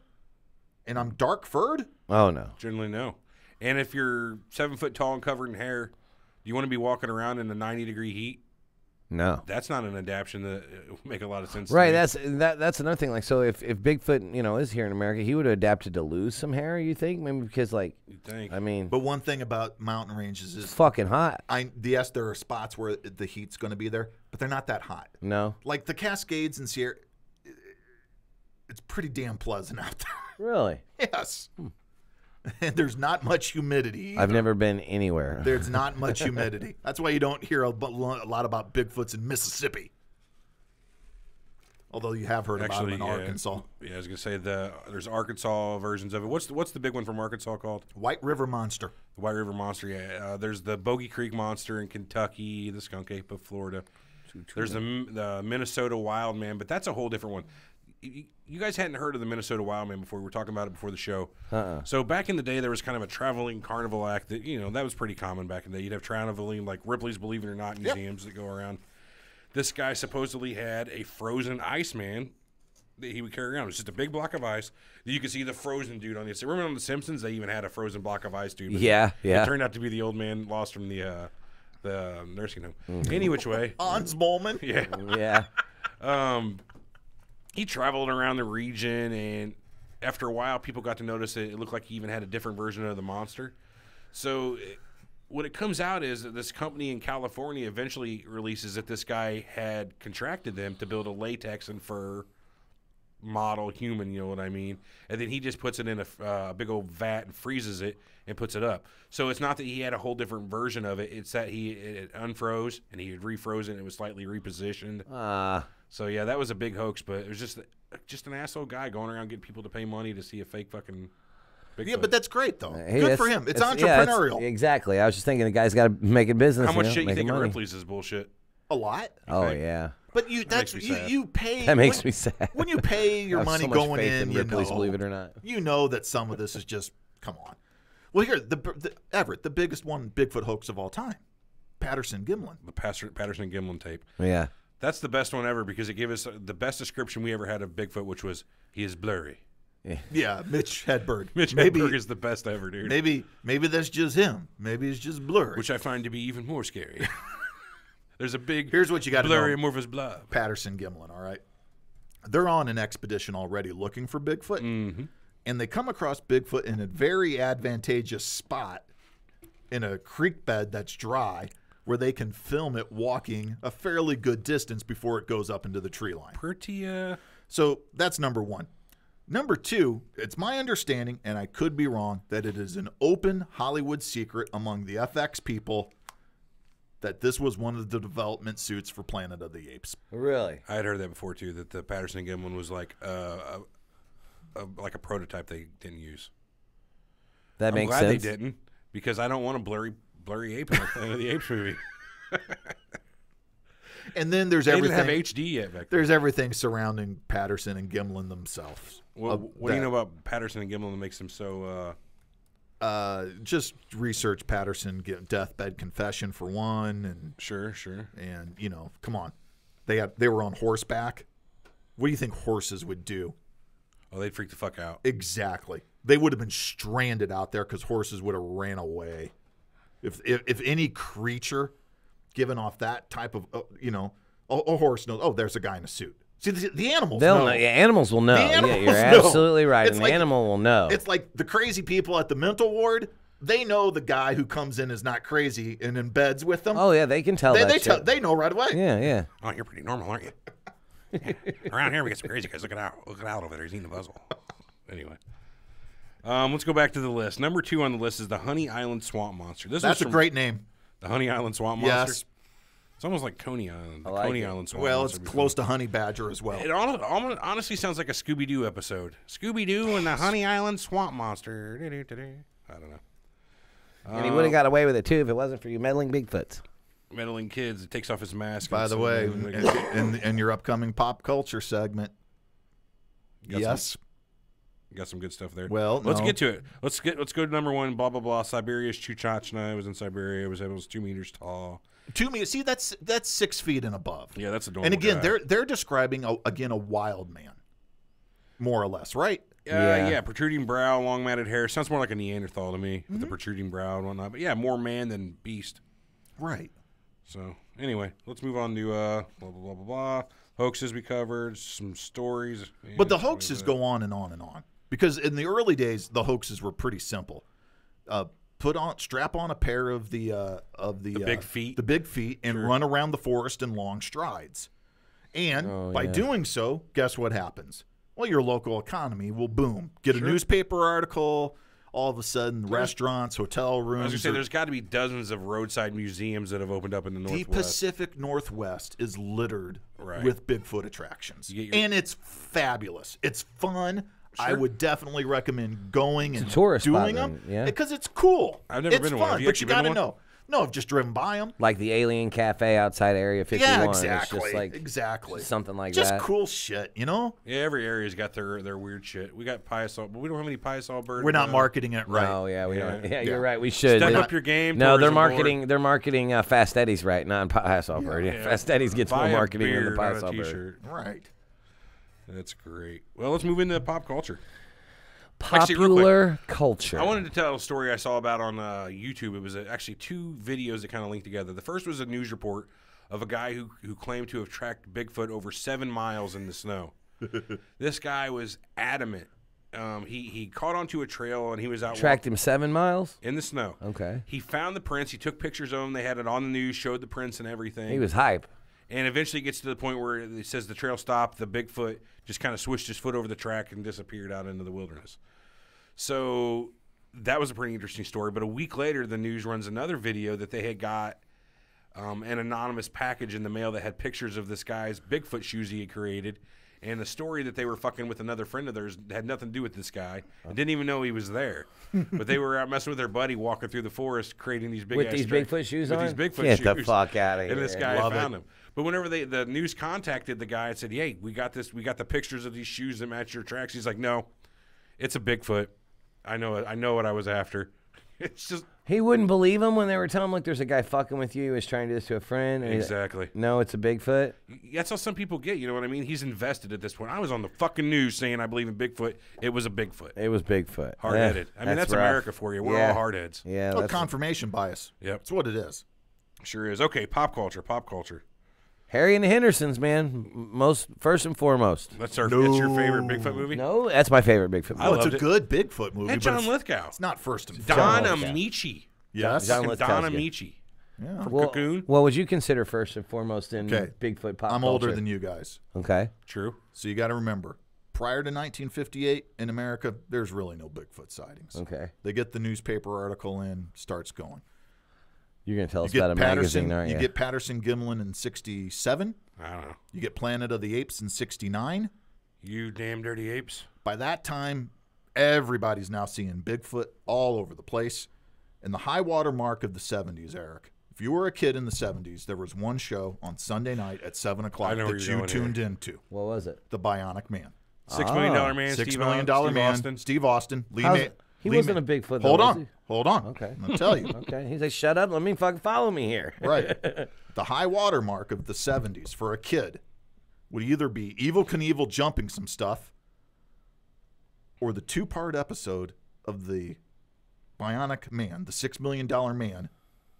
and I'm dark furred? Oh, no. Generally, no. And if you're 7 foot tall and covered in hair, do you want to be walking around in a 90-degree heat? No. That's not an adaptation that would make a lot of sense. Right, to me. that's another thing. Like, so if Bigfoot, is here in America, he would have adapted to lose some hair. You think? Maybe because, like, You'd think. I mean, But one thing about mountain ranges it's is, fucking hot. yes, there are spots where the heat's going to be there, but they're not that hot. No, Like the Cascades and Sierra, it's pretty damn pleasant out there. really. Yes. And there's not much humidity. I've never been anywhere. There's not much humidity. That's why you don't hear a lot about Bigfoots in Mississippi. Although you have heard about them in yeah, Arkansas. Yeah, I was gonna say there's Arkansas versions of it. What's the big one from Arkansas called? White River Monster. The White River Monster. Yeah, there's the Bogey Creek Monster in Kentucky, the Skunk Ape of Florida. There's the Minnesota Wildman, but that's a whole different one. You guys hadn't heard of the Minnesota Wildman before. We were talking about it before the show. So back in the day, there was kind of a traveling carnival act that, that was pretty common back in the day. You'd have traveling, like Ripley's Believe It or Not museums that go around. This guy supposedly had a frozen Iceman that he would carry around. It was just a big block of ice. You could see the frozen dude on the inside. Remember on The Simpsons, they even had a frozen block of ice dude. Yeah. It turned out to be the old man lost from the nursing home. Any which way. Hans Molman. Yeah. He traveled around the region, and after a while, people got to notice it looked like he even had a different version of the monster. So what it comes out is that this company in California eventually releases that this guy had contracted them to build a latex and fur model human, you know what I mean? And then he just puts it in a big old vat and freezes it and puts it up. So it's not that he had a whole different version of it. It's that it unfroze and he had refrozen and it was slightly repositioned. So yeah, that was a big hoax, but it was just an asshole guy going around getting people to pay money to see a fake fucking Bigfoot. Yeah, but that's great though. Good for him. It's entrepreneurial. Exactly. I was just thinking the guy's got to make a business. How much shit you think of money. Ripley's is bullshit? A lot. Oh yeah. But you pay. That makes me sad. When you pay your money so much going faith in, Ripley's, believe it or not. You know that some of this is just come on. Well, here Everett, the biggest one Bigfoot hoax of all time, Patterson Gimlin. The Patterson Gimlin tape. Yeah. That's the best one ever because it gave us the best description we ever had of Bigfoot, which was he is blurry. Yeah, Mitch Hedberg. Hedberg is the best ever, dude. Maybe that's just him. Maybe it's just blurry. Which I find to be even more scary. There's a big Here's what you got to know. Blurry amorphous blob. Patterson Gimlin, all right? They're on an expedition already looking for Bigfoot. Mm-hmm. And they come across Bigfoot in a very advantageous spot in a creek bed that's dry where they can film it walking a fairly good distance before it goes up into the tree line. Pretty, So that's number one. Number two, it's my understanding, and I could be wrong, that it is an open Hollywood secret among the FX people that this was one of the development suits for Planet of the Apes. Really? I had heard that before, too, that the Patterson Gimlin was like a prototype they didn't use. That makes sense. I'm glad they didn't, because I don't want a blurry ape in the Planet of the Apes movie. And then there's they everything. Didn't have HD yet back then. There's everything surrounding Patterson and Gimlin themselves. What do you know about Patterson and Gimlin that makes them so? Just research Patterson deathbed confession for one, and Sure. And come on, they were on horseback. What do you think horses would do? Oh, they'd freak the fuck out. Exactly. They would have been stranded out there because horses would have ran away. If any creature given off that type of a horse knows. Oh, there's a guy in a suit. See, the animals They'll know. know. Yeah, animals will know. Animals You're know. absolutely right. It's An like- animal will know. It's like the crazy people at the mental ward. They know the guy who comes in is not crazy and in beds with them. Oh yeah, they can tell that shit. They know right away. Yeah. Oh, you're pretty normal, aren't you? Yeah. Around here, we get some crazy guys. Look out over there. He's eating the puzzle. Anyway. Let's go back to the list. Number 2 on the list is the Honey Island Swamp Monster. That's a great name. The Honey Island Swamp Monster? Yes. It's almost like Coney Island. I like Coney it. Island Swamp Well, Monster. it's close to Honey Badger as well. It honestly sounds like a Scooby-Doo episode. Scooby-Doo and the Honey Island Swamp Monster. I don't know. And he would have got away with it too if it wasn't for you meddling Bigfoots. Meddling kids. It takes off his mask. By the way, in your upcoming pop culture segment, yes. Got some good stuff there. Well, let's no. get to it. Let's go to number 1. Blah blah blah. Siberia's Chuchachna was in Siberia. It was 2 meters tall. 2 meters. See, that's 6 feet and above. Yeah, that's a normal. And again, guy. they're describing a wild man, more or less, right? Yeah, protruding brow, long matted hair. Sounds more like a Neanderthal to me with the protruding brow and whatnot. But yeah, more man than beast. Right. So anyway, let's move on to blah blah blah blah blah. Hoaxes we covered, some stories. But the hoaxes go on and on and on. Because in the early days, the hoaxes were pretty simple. Strap on a pair of the big feet. the big feet, and run around the forest in long strides. And by doing so, guess what happens? Well, your local economy will boom. Get a newspaper article. all of a sudden restaurants, hotel rooms. I was going to say, there's got to be dozens of roadside museums that have opened up in the Northwest. The Pacific Northwest is littered with Bigfoot attractions. And it's fabulous. It's fun. Sure. I would definitely recommend going and doing them because it's cool. I've never been to one. Fun, but you got to know. No, I've just driven by them. Like the Alien Cafe outside Area 51. Yeah, exactly. It's just like, exactly. Something like just that. Just cool shit, you know? Yeah, every area's got their weird shit. We got Piasol, but we don't have any Piasol birds. We're not marketing it right. No, we don't. Yeah, you're right. We should. Step up your game. No, they're marketing Fast Eddie's right, not Piasol bird. Yeah. Fast Eddie's gets more marketing than the Piasol bird. Right. That's great. Well, let's move into pop culture. Popular culture. I wanted to tell a story I saw about on YouTube. It was actually two videos that kind of linked together. The first was a news report of a guy who claimed to have tracked Bigfoot over 7 miles in the snow. This guy was adamant. He caught onto a trail and he was out. Tracked him 7 miles? In the snow. Okay. He found the prints. He took pictures of them. They had it on the news, showed the prints and everything. He was hype. And eventually it gets to the point where it says the trail stopped. The Bigfoot just kind of swished his foot over the track and disappeared out into the wilderness. So that was a pretty interesting story. But a week later, the news runs another video that they had got an anonymous package in the mail that had pictures of this guy's Bigfoot shoes he had created. And the story that they were fucking with another friend of theirs had nothing to do with this guy. And didn't even know he was there. But they were out messing with their buddy walking through the forest creating these big with these Bigfoot shoes on? With these Bigfoot shoes. Get the fuck out of here. And this guy found them. But whenever the news contacted the guy and said, hey, we got the pictures of these shoes that match your tracks. He's like, no, it's a Bigfoot. I know it. I know what I was after. It's just he wouldn't believe him when they were telling him, look, there's a guy fucking with you. He was trying to do this to a friend. And exactly. No, it's a Bigfoot. That's how some people get. You know what I mean? He's invested at this point. I was on the fucking news saying I believe in Bigfoot. It was a Bigfoot. It was Bigfoot. Hard-headed. I mean, that's America for you. We're all hardheads. Yeah. Well, confirmation bias. Yep. That's what it is. Sure is. Okay, pop culture. Pop culture. Harry and the Hendersons, man. First and foremost. That's your favorite Bigfoot movie? No, that's my favorite Bigfoot movie. Oh, it's a good Bigfoot movie. And John Lithgow. It's not first and Don foremost. Amici. Yes. John and Don Amici. Yeah. From Cocoon. What would you consider first and foremost in Bigfoot pop culture? I'm older than you guys. Okay. True. So you got to remember, prior to 1958 in America, there's really no Bigfoot sightings. Okay. They get the newspaper article in, starts going. You're going to tell us about a magazine, aren't you? You get Patterson-Gimlin in 67. I don't know. You get Planet of the Apes in 69. You damn dirty apes. By that time, everybody's now seeing Bigfoot all over the place. And the high water mark of the 70s, Eric, if you were a kid in the 70s, there was one show on Sunday night at 7 o'clock that you tuned into. What was it? The Bionic Man. $6 million man. $6 million man. Steve Austin. He wasn't a Bigfoot, though, Hold on. Okay. I'm going to tell you. Okay. He's like, shut up. Let me fucking follow me here. Right. The high water mark of the 70s for a kid would either be Evel Knievel jumping some stuff or the 2-part episode of the Bionic Man, the $6 million man,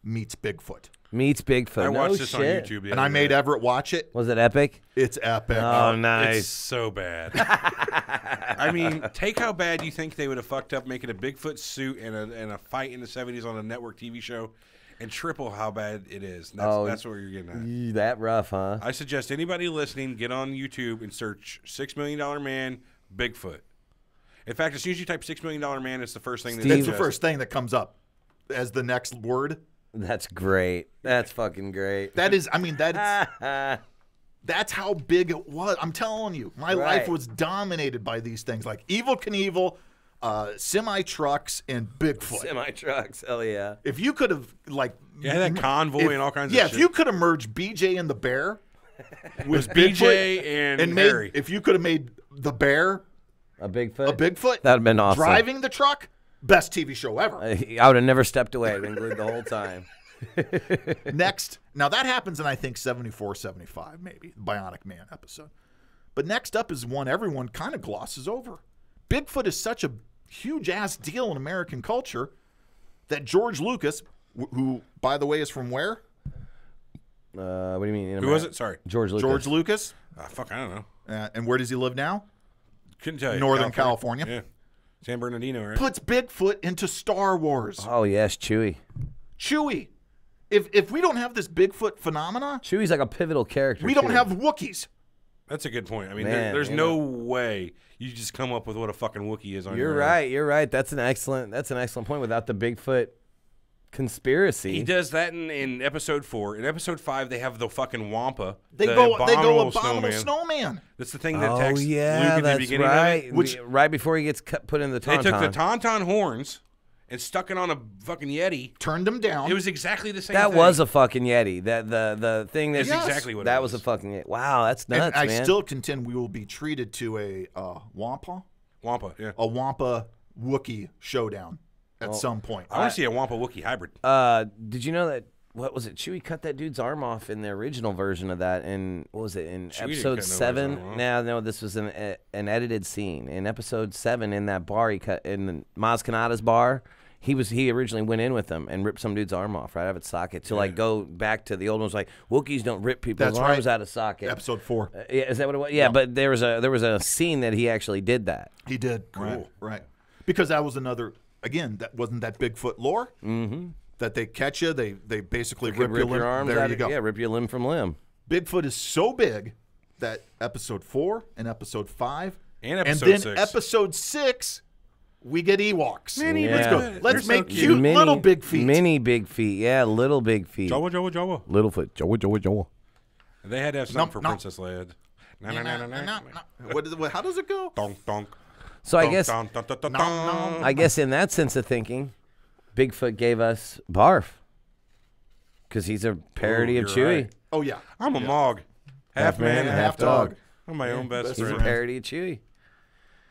meets Bigfoot. Meets Bigfoot. I watched this on YouTube. And I made Everett watch it. Was it epic? It's epic. Oh, nice. It's so bad. I mean, take how bad you think they would have fucked up making a Bigfoot suit and a fight in the 70s on a network TV show, and triple how bad it is. That's what you're getting at. That rough, huh? I suggest anybody listening get on YouTube and search $6 million man Bigfoot. In fact, as soon as you type $6 million man, it's the first thing that's the first thing that comes up as the next word. That's great. That's fucking great. That is, I mean, that's how big it was. I'm telling you, my life was dominated by these things like Evel Knievel, semi-trucks, and Bigfoot. Semi-trucks, hell yeah. If you could have, like... Yeah, that convoy and all kinds of shit. Yeah, if you could have merged BJ and the bear with BJ and Harry. If you could have made the bear... A Bigfoot? A Bigfoot? That would have been awesome. Driving the truck? Best TV show ever. I would have never stepped away. I'd been glued the whole time. Next, now that happens in, I think, 74, 75, maybe, Bionic Man episode. But next up is one everyone kind of glosses over. Bigfoot is such a huge-ass deal in American culture that George Lucas, who, by the way, is from where? What do you mean? Who was it? Sorry. George Lucas. George Lucas. Fuck, I don't know. And where does he live now? Couldn't tell you. Northern California. Yeah. San Bernardino, right? Puts Bigfoot into Star Wars. Oh, yes, Chewie. Chewie. If we don't have this Bigfoot phenomena... Chewie's like a pivotal character. We don't have Wookiees. That's a good point. I mean, Man, there's you no way you just come up with what a fucking Wookiee is on You're your own. right. You're right. That's an excellent point. Without the Bigfoot conspiracy, He does that in episode 4. In episode 5, they have the fucking Wampa. They the go abominable abominable snowman. That's the thing that oh attacks Luke yeah, at the that's beginning right. of it. Right before he gets put in the They tauntaun. took the tauntaun horns and stuck it on a fucking Yeti. Turned him down. It was exactly the same That thing. was a fucking Yeti. That the thing that That's exactly what it that was a was. fucking Yeti. Wow, that's and nuts, I man. still contend we will be treated to a Wampa Wookiee showdown at some point. I want to see a Wampa Wookiee hybrid. Did you know that? What was it? Chewie cut that dude's arm off in the original version of that. In what was it? In Chewie didn't episode cut nobody's 7. arm off. No, this was an edited scene. In episode 7, in that bar, he cut in Maz Kanata's bar. He originally went in with them and ripped some dude's arm off right out of its socket to like go back to the old ones. Like Wookiees don't rip people's That's arms right. out of socket. Episode 4. Yeah, is that what it was? Yeah, but there was a scene that he actually did that. He did. Cool. Right. Because that was another. Again, that wasn't that Bigfoot lore. Mm-hmm. That they catch you, they basically rip your limb. arms there out. you go. Yeah, rip your limb from limb. Bigfoot is so big that episode 4 and episode 5 And episode then 6. episode 6 we get Ewoks. Yeah. Let's go. They're Let's so make cute. cute little big feet. Mini big feet. Yeah, little big feet. Jawa. Little foot. Jawa. They had to have something for no. Princess Leia. How does it go? Donk, donk. So I Donk, guess donk, donk, donk, donk, No, donk. no. I guess in that sense of thinking, Bigfoot gave us Barf because he's a parody of you're Chewie. right. Oh yeah. I'm a Mog. Half man, half dog. I'm my own best best He's a friend. parody of Chewie.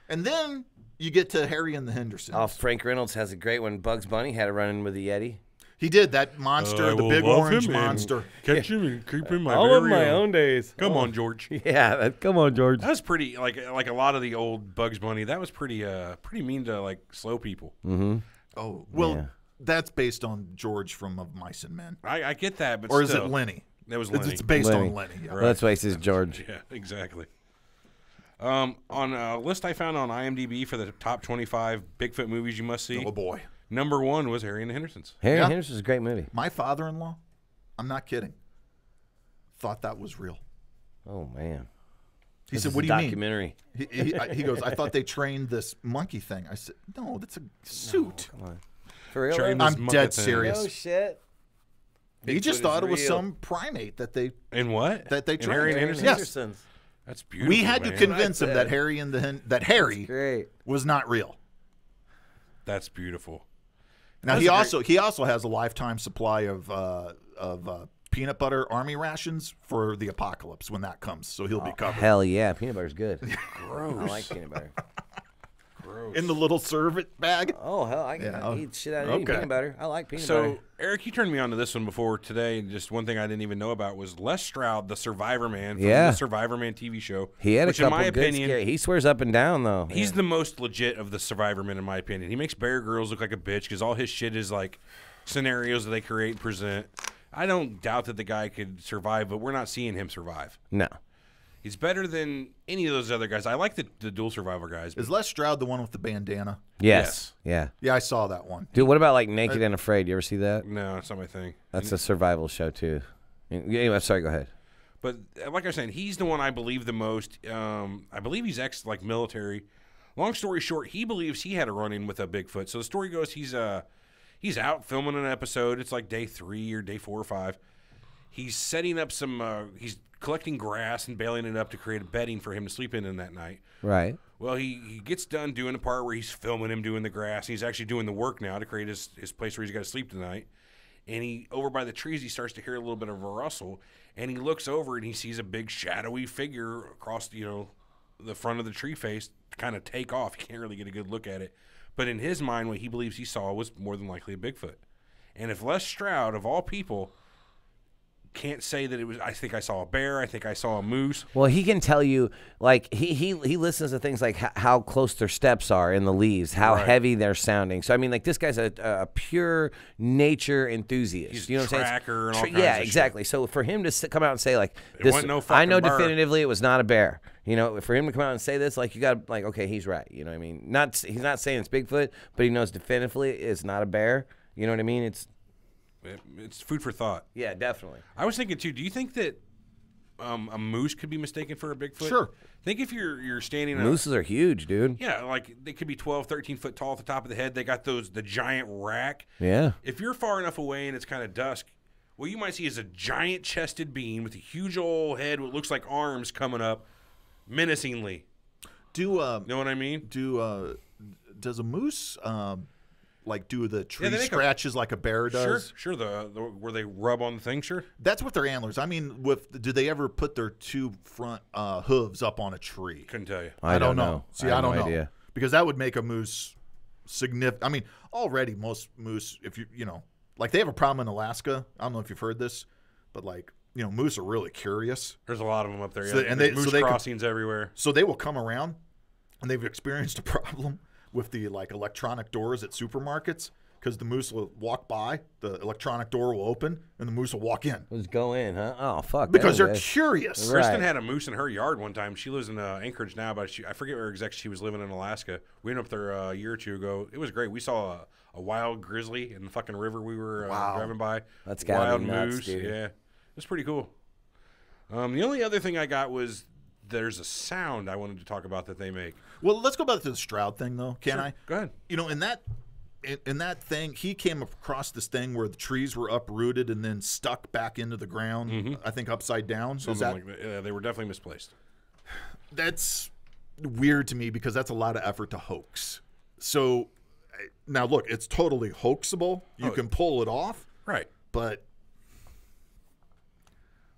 And then you get to Harry and the Hendersons. Oh, Frank Reynolds has a great one. Bugs Bunny had a run-in with the Yeti. He did that monster, the big orange monster. Catch him and creep in my All very of my own days. Come on, George. Yeah, come on, George. That was pretty like a lot of the old Bugs Bunny. That was pretty mean to like slow people. Oh well, Yeah. that's based on George from Of Mice and Men, I get that, but or is still, it Lenny? That was It's, Lenny. it's based Lenny. on Lenny. Yeah. Well, that's why he says George. Yeah, exactly. On a list I found on IMDb for the top 25 Bigfoot movies you must see, Oh boy, number 1 was Harry and the Hendersons. Harry Yeah. Henderson's a great movie. my father-in-law, I'm not kidding, thought that was real. Oh man. He This said, is "What a do you mean?" documentary. He goes, "I thought they trained this monkey thing." I said, "No, that's a suit." Come on. For real? Train though? this I'm monkey dead thing. serious. Oh shit. He just Bigfoot thought is it was real. some primate that they. And what? That they and Harry and trained. Henderson? Yes. Henderson's. That's beautiful. We had to man. convince him said. that Harry Great. was not real. That's beautiful. Now That's he also has a lifetime supply of peanut butter army rations for the apocalypse when that comes, so he'll be covered. Hell yeah, peanut butter's good. Gross. I like peanut butter. Gross. In the little servant bag. Oh hell, I can Yeah. eat shit out of any Okay. peanut butter. I like peanut So, butter. Eric, you turned me on to this one before today, and just one thing I didn't even know about was Les Stroud, the Survivor Man from Yeah. the Survivor Man TV show. He had a which, in couple my good opinion, scary. He swears up and down though. he's the most legit of the Survivor Men, in my opinion. He makes Bear Grylls look like a bitch because all his shit is like scenarios that they create and present. I don't doubt that the guy could survive, but we're not seeing him survive. No. He's better than any of those other guys. I like the dual survivor guys. Is Les Stroud the one with the bandana? Yes. Yeah. Yeah, I saw that one. Dude, what about like Naked and Afraid? You ever see that? No, it's not my thing. That's a survival show too. Anyway, sorry. Go ahead. But like I was saying, he's the one I believe the most. I believe he's military. Long story short, he believes he had a run-in with a Bigfoot. So the story goes, he's out filming an episode. It's like day 3 or day 4 or 5. He's setting up some. He's collecting grass and baling it up to create a bedding for him to sleep in that night. Right. Well, he gets done doing the part where he's filming him doing the grass. He's actually doing the work now to create his place where he's got to sleep tonight. And he over by the trees, he starts to hear a little bit of a rustle, and he looks over and he sees a big shadowy figure across the front of the tree face kind of take off. He can't really get a good look at it, but in his mind, what he believes he saw was more than likely a Bigfoot. And if Les Stroud, of all people, can't say that it was, I think I saw a bear, I think I saw a moose. Well, he can tell you, like, he listens to things like how close their steps are in the leaves, how Right. heavy they're sounding. So, I mean, like, this guy's a pure nature enthusiast. He's you know a what I'm saying? tracker and all kinds Yeah, of shit. exactly. So, for him to come out and say, like, It this, wasn't no I fucking know bear. definitively it was not a bear. You know, for him to come out and say this, like, you got, like, okay, he's right. You know what I mean? He's not saying it's Bigfoot, but he knows definitively it's not a bear. You know what I mean? It's food for thought. Yeah, definitely. I was thinking too. Do you think that a moose could be mistaken for a Bigfoot. Sure. Think if you're standing Mooses are huge, dude. yeah, like they could be 12, 13 foot tall at the top of the head. They got the giant rack. Yeah. If you're far enough away and it's kind of dusk, what you might see is a giant chested being with a huge old head, what looks like arms coming up menacingly. Do You know what I mean? does a moose like do the tree they make scratches like a bear does? Sure. The where they rub on the thing, sure. That's with their antlers. I mean, do they ever put their two front hooves up on a tree? Couldn't tell you. I don't know. See, I I have don't no know idea. because that would make a moose significant. I mean, already most moose, if you know, like they have a problem in Alaska. I don't know if you've heard this, but like moose are really curious. There's a lot of them up there. So- Yeah. and There's they- moose so they crossings everywhere. So they will come around, and they've experienced a problem with the like electronic doors at supermarkets because the moose will walk by, the electronic door will open, and the moose will walk in Let's go in, huh? Oh, fuck. because that they're is- curious. Right. Kristen had a moose in her yard one time. She lives in Anchorage now, but I forget where exactly she was living in Alaska. We went up there a year or two ago. It was great. We saw a wild grizzly in the fucking river we were driving by. That's gotta wild be nuts, moose. dude. Yeah, it was pretty cool. The only other thing I got was there's a sound I wanted to talk about that they make. Well, let's go back to the Stroud thing, though. Can Sure. I? Go ahead. In that thing, he came across this thing where the trees were uprooted and then stuck back into the ground. I think upside down. So Something like that. Yeah, they were definitely misplaced. that's weird to me because that's a lot of effort to hoax. So now, look, it's totally hoaxable. You can pull it off, Right. but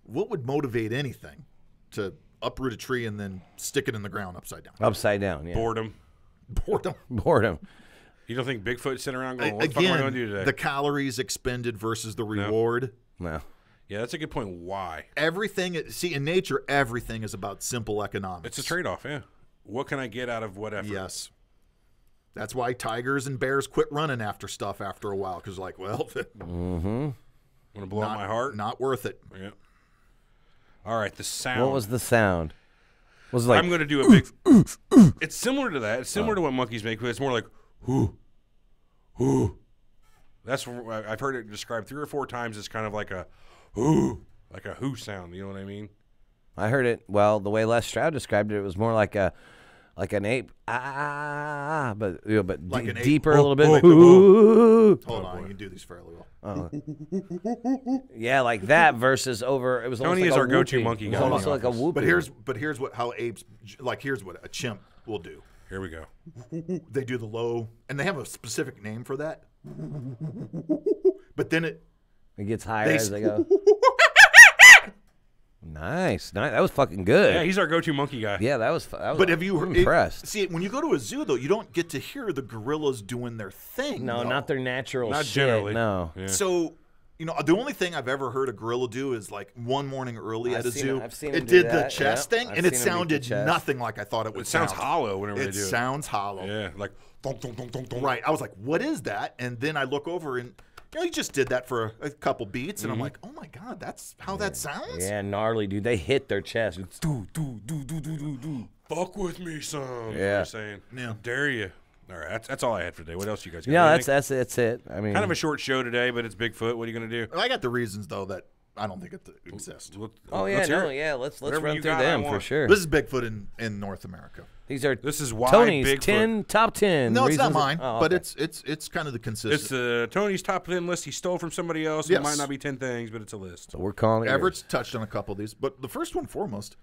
what would motivate anything to uproot a tree and then stick it in the ground upside down? Upside down, yeah. Boredom. Boredom. Boredom. You don't think Bigfoot sitting around going, what the fuck am I going to do Again, today? the calories expended versus the reward. No. Yeah, that's a good point. Why? Everything, see, in nature, everything is about simple economics. It's a trade-off, yeah. What can I get out of what effort? Yes. That's why tigers and bears quit running after stuff after a while because, like, well, Want to blow up my heart? not worth it. Yeah. All right, the sound. What was the sound? Was it like I'm going to do a big. It's similar to that. It's similar to what monkeys make, but it's more like whoo, whoo. That's I've heard it described 3 or 4 times. It's kind of like a whoo sound. You know what I mean? I heard it. Well, the way Les Stroud described it, it was more like an ape, but Like an ape. deeper a little bit. oh, like, oh. Hold Oh, on, you can do these fairly well. yeah, like that versus over. It was almost Tony like is a our go-to whooping. monkey It was guy in almost the like a office. whooping. But here's how apes, like, here's what a chimp will do. Here we go. They do the low, and they have a specific name for that. But then it gets higher they as they go. Nice. That was fucking good. Yeah, he's our go-to monkey guy. Yeah, that was. But have you I'm impressed? See, when you go to a zoo, though, you don't get to hear the gorillas doing their thing. No, though. not their natural Not shit. generally. No. Yeah. So, the only thing I've ever heard a gorilla do is like one morning early at a zoo. I've seen him it do did the that, chest yeah. thing, I've and it seen him beat the sounded chest. nothing like I thought it would It sounds sound. hollow whenever they It do it. sounds hollow. Yeah, like thunk, thunk, thunk, thunk, thunk. Right. I was like, what is that? And then I look over and he just did that for a couple beats, and I'm like, oh my God, that's how that sounds? Yeah, gnarly, dude. They hit their chest. Do, do, do, do, do, do, do. Fuck with me, son. is what Yeah. they're saying. Yeah. Dare you? All right, that's all I had for today. What else you guys got? Yeah, Anything? that's it. I mean, kind of a short show today, but it's Bigfoot. What are you gonna do? I got the reasons, though, that I don't think it exists. Oh yeah, Let's hear no, it. yeah. Let's Whatever run you through got, I them for want. sure. This is Bigfoot in North America. These are This is why Tony's Bigfoot. top 10. No, it's not reasons- mine, Oh, but okay. it's kind of the consistent. It's the Tony's top 10 list he stole from somebody else. Yes. It might not be 10 things, but it's a list. So we're calling it. Everett's touched on a couple of these, but the first one foremost,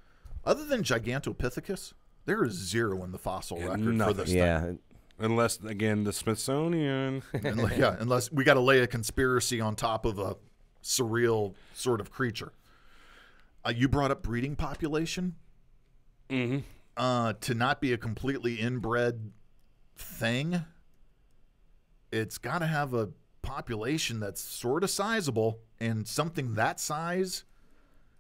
other than Gigantopithecus, there is zero in the fossil record for nothing. this thing. Yeah, Unless, again, the Smithsonian. Unless we got to lay a conspiracy on top of a surreal sort of creature. You brought up breeding population. Mm-hmm. To not be a completely inbred thing, it's got to have a population that's sort of sizable, and something that size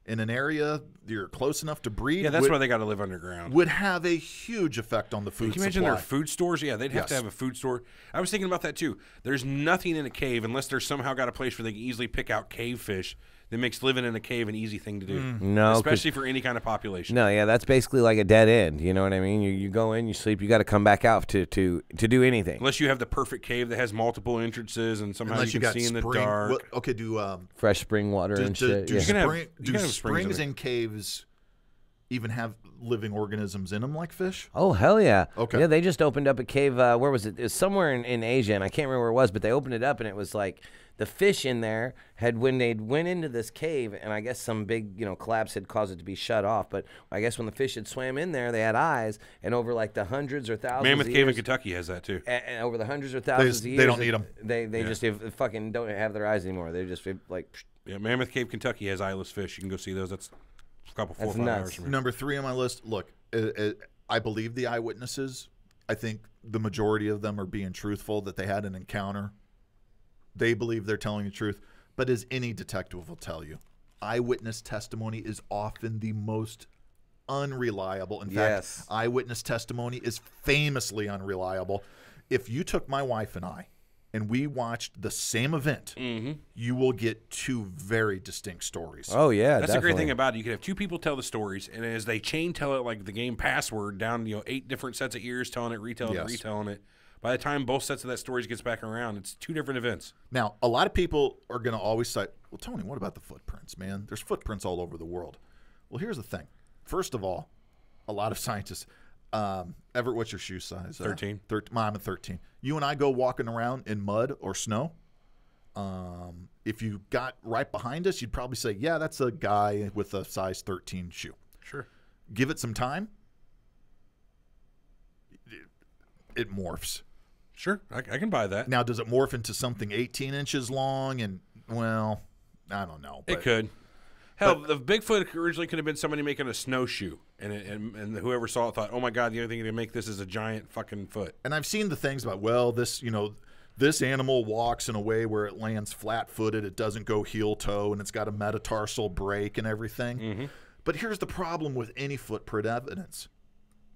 in an area you're close enough to breed. Yeah, that's would, why they got to live underground. would have a huge effect on the food Can you imagine supply. their food stores? Yeah, they'd have to Yes. have a food store. I was thinking about that too. There's nothing in a cave unless there's somehow got a place where they can easily pick out cave fish that makes living in a cave an easy thing to do. No, especially for any kind of population. No, yeah, that's basically like a dead end. You know what I mean? You go in, you sleep, you got to come back out to do anything. Unless you have the perfect cave that has multiple entrances and somehow Unless you can see in the dark. What, okay, fresh spring water and shit. Do Yeah. springs in caves even have living organisms in them like fish? Oh, hell yeah. Okay. Yeah, they just opened up a cave. Where was it? It was somewhere in Asia, and I can't remember where it was, but they opened it up, and it was like the fish in there when they went into this cave, and I guess some big, collapse had caused it to be shut off. But I guess when the fish had swam in there, they had eyes, and over like the hundreds or thousands Mammoth of Cave in years, Kentucky has that too. and over the hundreds or thousands of years, they don't need them. They just fucking don't have their eyes anymore. They just like. Yeah, Mammoth Cave, Kentucky has eyeless fish. You can go see those. That's a couple 4 or 5 nuts. hours from here. Number 3 on my list. Look, I believe the eyewitnesses. I think the majority of them are being truthful that they had an encounter. They believe they're telling the truth. But as any detective will tell you, eyewitness testimony is often the most unreliable. In fact, eyewitness testimony is famously unreliable. If you took my wife and I, and we watched the same event, you will get 2 very distinct stories. Oh yeah, that's definitely. the great thing about it. You can have 2 people tell the stories, and as they chain tell it like the game Password down, 8 different sets of ears telling it, retelling it, retelling it. By the time both sets of that stories gets back around, it's 2 different events. Now, a lot of people are going to always say, well, Tony, what about the footprints, man? There's footprints all over the world. Well, here's the thing. First of all, a lot of scientists, Everett, what's your shoe size? 13. I'm at 13. You and I go walking around in mud or snow. If you got right behind us, you'd probably say, yeah, that's a guy with a size 13 shoe. Sure. Give it some time. It morphs. Sure, I can buy that. Now, does it morph into something 18 inches long? And, well, I don't know. It could. Hell, the Bigfoot originally could have been somebody making a snowshoe, and whoever saw it thought, oh, my God, the only thing to make this is a giant fucking foot. And I've seen the things about, well, this animal walks in a way where it lands flat-footed, it doesn't go heel-toe, and it's got a metatarsal break and everything. But here's the problem with any footprint evidence.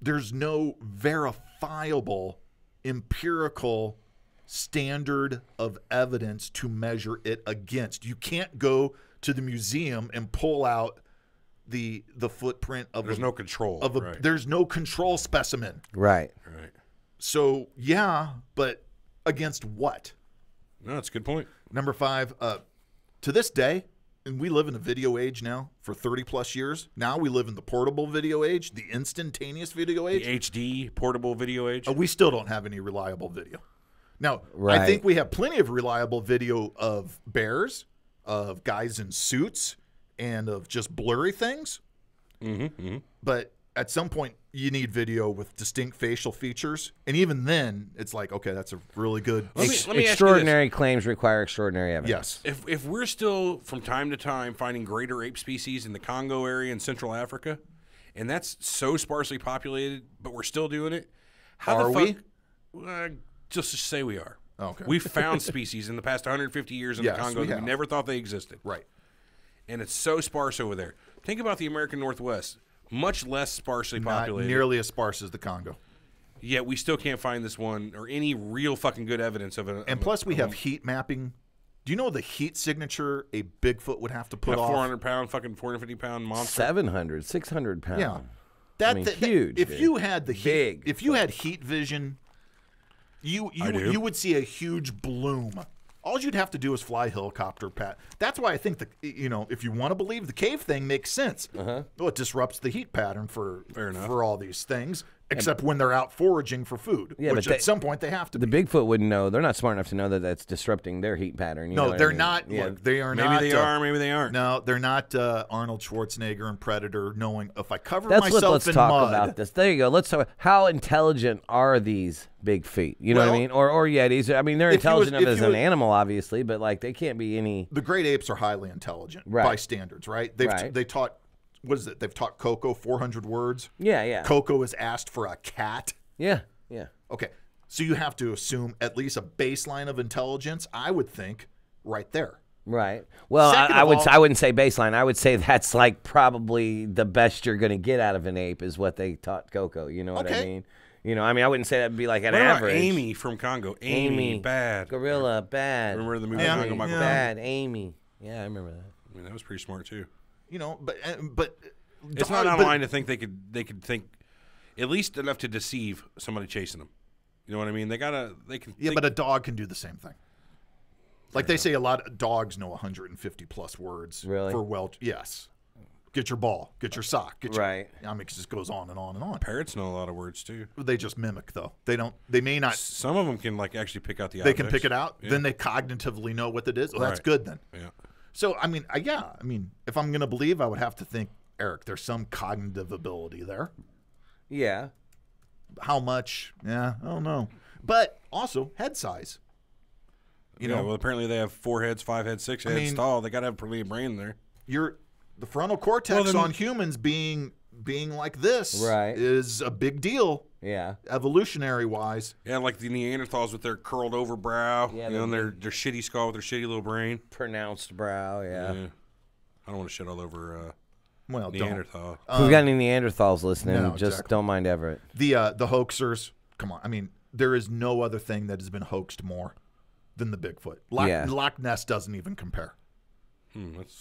There's no verifiable empirical standard of evidence to measure it against. You can't go to the museum and pull out the footprint of there's no control. There's no control specimen. Right. So, yeah, but against what? No, that's a good point. Number 5, to this day, and we live in a video age now for 30-plus years. Now we live in the portable video age, the instantaneous video age. The HD portable video age. We still don't have any reliable video. Now, I think we have plenty of reliable video of bears, of guys in suits, and of just blurry things. But at some point, you need video with distinct facial features. And even then, it's like, okay, that's a really good... Let me ask you this. Extraordinary claims require extraordinary evidence. Yes. If we're still, from time to time, finding greater ape species in the Congo area in Central Africa, and that's so sparsely populated, but we're still doing it, how the fuck... Just to say we are. Okay. We've found species in the past 150 years in the Congo that we never thought they existed. Right. And it's so sparse over there. Think about the American Northwest. Much less sparsely populated. Not nearly as sparse as the Congo. Yet we still can't find this one or any real fucking good evidence of it. And plus we have heat mapping. Do you know the heat signature a Bigfoot would have to put off? 400-pound, fucking 450-pound monster. 700, 600 pounds. Yeah. Huge. If you had the heat, Big. if you had heat vision, you would see a huge bloom. All you'd have to do is fly a helicopter, Pat. That's why I think if you want to believe the cave thing makes sense. Well, it disrupts the heat pattern for all these things, except when they're out foraging for food, which at some point they have to. The Bigfoot wouldn't know. They're not smart enough to know that that's disrupting their heat pattern. You know what they're I mean? not. Yeah. Look, they are not. Maybe they are. Maybe they aren't. No, they're not Arnold Schwarzenegger and Predator. Knowing if I cover Let's myself in talk mud, about this. There you go. Let's talk. How intelligent are these big feet? You know what I mean? Or Yetis. I mean, they're intelligent as an animal, obviously, but like they can't be any. The great apes are highly intelligent by standards, right? They taught. What is it? They've taught Coco 400 words. Yeah. Coco has asked for a cat. Yeah. Okay, so you have to assume at least a baseline of intelligence, I would think, right there. Right. Well, I wouldn't say baseline. I would say that's like probably the best you're going to get out of an ape is what they taught Coco. You know what I mean? I wouldn't say that'd be like an average. Amy from Congo. Amy, bad. Gorilla, bad. Remember the movie Yeah, Congo? Michael Bad. Amy. Yeah, I remember that. I mean, that was pretty smart too. You know, but It's not online to think they could think at least enough to deceive somebody chasing them. You know what I mean? They can. Yeah, but a dog can do the same thing. Like they say, a lot of dogs know 150 plus words. Really? Yes. Get your ball. Get your sock. Get your, Right. I mean, it just goes on and on and on. Parrots know a lot of words too. They just mimic, though. They don't. They may not. Some of them can like actually pick out the. They can objects. pick it out. Yeah. Then they cognitively know what it is. Well, that's Right. good then. Yeah. So I mean, I mean, if I'm gonna believe, I would have to think, Eric, there's some cognitive ability there. Yeah. How much? Yeah, I don't know. But also head size. You know, well, apparently they have 4 heads, 5 heads, 6 heads mean- tall. They got to have pretty brain there. the frontal cortex then- on humans being like this Right. is a big deal, Yeah. evolutionary wise. Yeah, like the Neanderthals with their curled over brow, Yeah, you know, and they're their shitty skull with their shitty little brain. Pronounced brow. Yeah. I don't want to shit all over Well, Neanderthal. If we've got any Neanderthals listening, no, just exactly. don't mind Everett. don't. The hoaxers. Come on. I mean, there is no other thing that has been hoaxed more than the Bigfoot. Loch Ness doesn't even compare.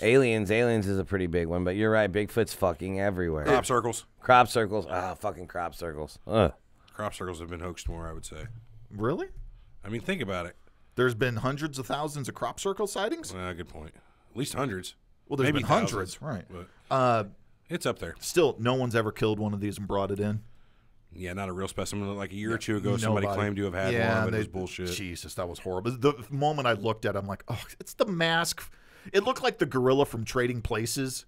Aliens is a pretty big one, but you're right. Bigfoot's fucking everywhere. Crop circles. Crop circles. Fucking crop circles. Ugh. Crop circles have been hoaxed more, I would say. Really? I mean, think about it. There's been hundreds of thousands of crop circle sightings. Good point. At least hundreds. Well, there's Maybe been hundreds, thousands, right? But it's up there. Still, no one's ever killed one of these and brought it in. Yeah, not a real specimen. Like a year or two ago, somebody claimed to have had one, but it was bullshit. Jesus, that was horrible. The moment I looked at it, I'm like, oh, it's the mask. It looked like the gorilla from Trading Places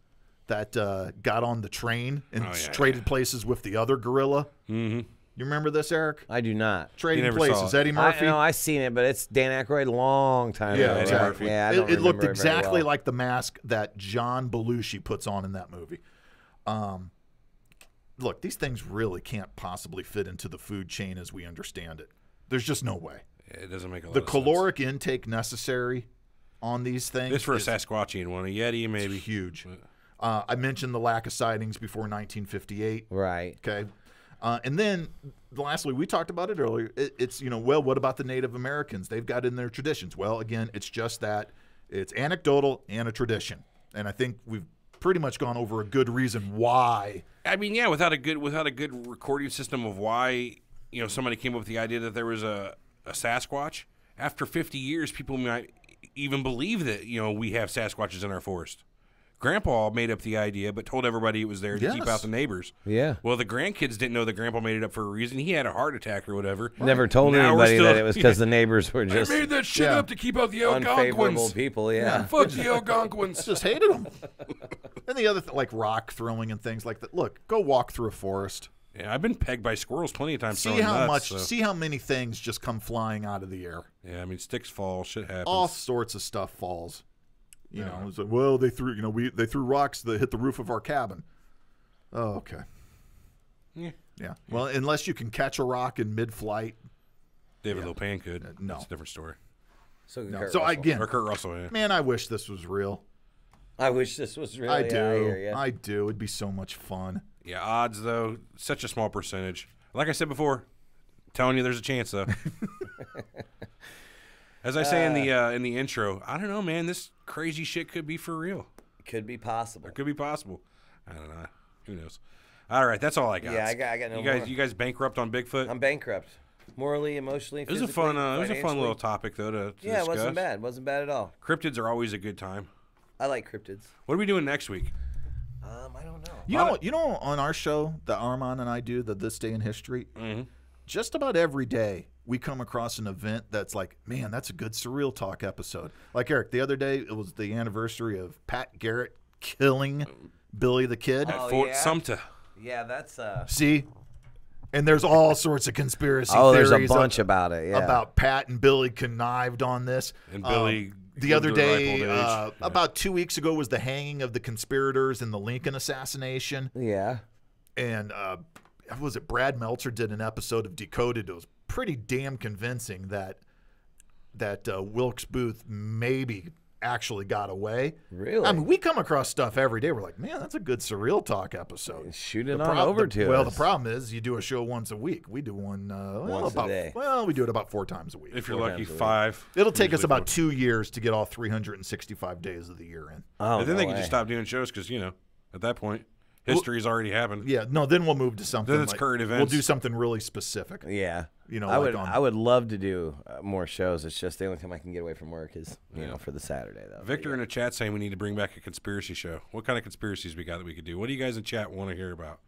that got on the train and traded places with the other gorilla. Mm-hmm. You remember this, Eric? I do not. Trading never Places, saw it. Eddie Murphy. No, I've seen it, but it's Dan Aykroyd long time Yeah, ago. exactly. Yeah, I don't it looked remember very exactly well. like the mask that John Belushi puts on in that movie. Look, these things really can't possibly fit into the food chain as we understand it. There's just no way. It doesn't make a lot The of sense. caloric intake necessary on these things This for a is Sasquatchian one. A Yeti, maybe. huge. I mentioned the lack of sightings before 1958. Right. Okay. And then, lastly, we talked about it earlier. It's, well, what about the Native Americans? They've got in their traditions. Well, again, it's just that. It's anecdotal and a tradition. And I think we've pretty much gone over a good reason why. I mean, yeah, without a good recording system of why, somebody came up with the idea that there was a Sasquatch. After 50 years, people might even believe that, we have Sasquatches in our forest. Grandpa made up the idea, but told everybody it was there to keep out the neighbors. Yeah. Well, the grandkids didn't know that Grandpa made it up for a reason. He had a heart attack or whatever. Never told Now we're anybody still- that it was because the neighbors were just I made that shit Yeah. up to keep out the unfavorable Algonquins. people. Yeah. Fuck the Algonquins. Just hated them. And the other, like rock throwing and things like that. Look, go walk through a forest. Yeah, I've been pegged by squirrels plenty of times. See throwing how nuts, much. so- See how many things just come flying out of the air. Yeah, I mean, sticks fall, shit happens. All sorts of stuff falls. You know, it's like, well, they threw. They threw rocks that hit the roof of our cabin. Oh, okay. Yeah. Well, unless you can catch a rock in mid-flight. David Lopan could. no. It's a different story. So, No. Kurt So Russell. again, Or Kurt Russell, yeah. man, I wish this was real. I wish this was really. I do. hear ya. I do. It'd be so much fun. Yeah, odds, though, such a small percentage. Like I said before, telling you there's a chance, though. As I say in the intro, I don't know, man. This crazy shit could be for real. Could be possible. It could be possible. I don't know. Who knows? All right, that's all I got. Yeah, I got no you guys, more. You guys bankrupt on Bigfoot? I'm bankrupt. Morally, emotionally, It was a physically, fun, financially. little topic though to Yeah, discuss. it wasn't bad. Wasn't bad at all. Cryptids are always a good time. I like cryptids. What are we doing next week? I don't know. You know, on our show that Armand and I do, the This Day in History, just about every day we come across an event that's like, man, that's a good Surreal Talk episode. Like, Eric, the other day, it was the anniversary of Pat Garrett killing Billy the Kid. Oh, Fort yeah? Sumter. Yeah, that's See? And there's all sorts of conspiracy there's theories a bunch about it. Yeah. about Pat and Billy connived on this. And Billy the other lived to a ripe day, old age. about 2 weeks ago, was the hanging of the conspirators in the Lincoln assassination. Yeah. And was it Brad Meltzer did an episode of Decoded? It was pretty damn convincing that Wilkes Booth maybe actually got away. Really? I mean, we come across stuff every day. We're like, man, that's a good Surreal Talk episode. Shoot it on over to us. Well, the problem is you do a show once a week. We do one once a day. Well, we do it about 4 times a week. If you're lucky, 5. It'll take us about 2 years to get all 365 days of the year in. Oh, and then no they can way. just stop doing shows because, at that point, history's already happened. Yeah, no, then we'll move to something. Then it's current events. We'll do something really specific. Yeah. I would love to do more shows. It's just the only time I can get away from work is, for the Saturday, though. Victor in the chat saying we need to bring back a conspiracy show. What kind of conspiracies we got that we could do? What do you guys in chat want to hear about?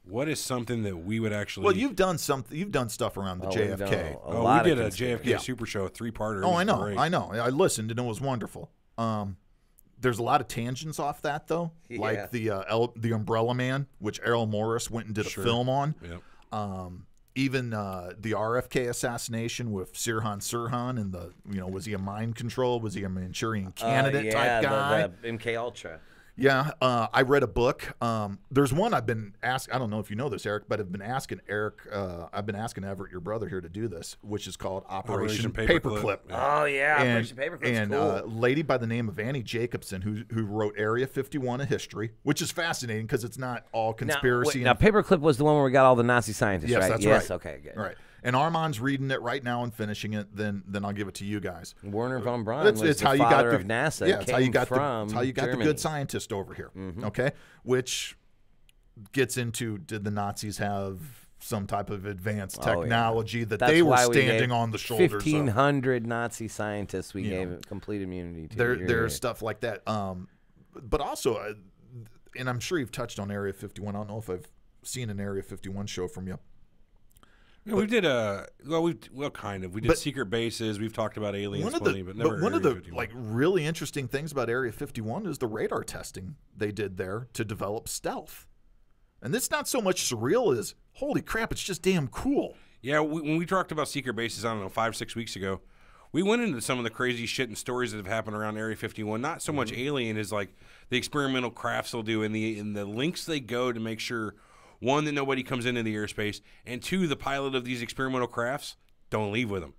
What is something that we would actually... Well, you've done something. You've done stuff around the JFK. We did a JFK Super Show, 3-parter. Oh, I know. I know. I listened, and it was wonderful. There's a lot of tangents off that, though, like the Umbrella Man, which Errol Morris went and did a film on. Yep. Even the RFK assassination with Sirhan and was he a mind control? Was he a Manchurian candidate type guy? The MK Ultra. Yeah, I read a book. There's one I've been asked. I don't know if you know this, Eric, but I've been asking Eric. I've been asking Everett, your brother, here to do this, which is called Operation Paperclip. Oh yeah, Operation Paperclip. And cool. a lady by the name of Annie Jacobson, who wrote Area 51: A History, which is fascinating because it's not all conspiracy. Now, Paperclip was the one where we got all the Nazi scientists, yes, right? That's yes, right. Okay, good. Right. And Armand's reading it right now and finishing it. Then I'll give it to you guys. Werner von Braun was the father of NASA. Yeah, it's how you got Germany. the good scientist over here. Mm-hmm. Okay, which gets into, did the Nazis have some type of advanced technology that they were standing on the shoulders of? 1,500 Nazi scientists we gave complete immunity to. There's stuff like that. But also, and I'm sure you've touched on Area 51. I don't know if I've seen an Area 51 show from you. Yeah, we did kind of. We did secret bases. We've talked about aliens plenty, but never. But one Area of the 51. really interesting things about Area 51 is the radar testing they did there to develop stealth. And it's not so much surreal as, holy crap, it's just damn cool. Yeah, when we talked about secret bases, I don't know, 5-6 weeks ago, we went into some of the crazy shit and stories that have happened around Area 51. Not so much alien as like the experimental crafts they'll do and the links they go to make sure, one, that nobody comes into the airspace, and two, the pilot of these experimental crafts don't leave with them.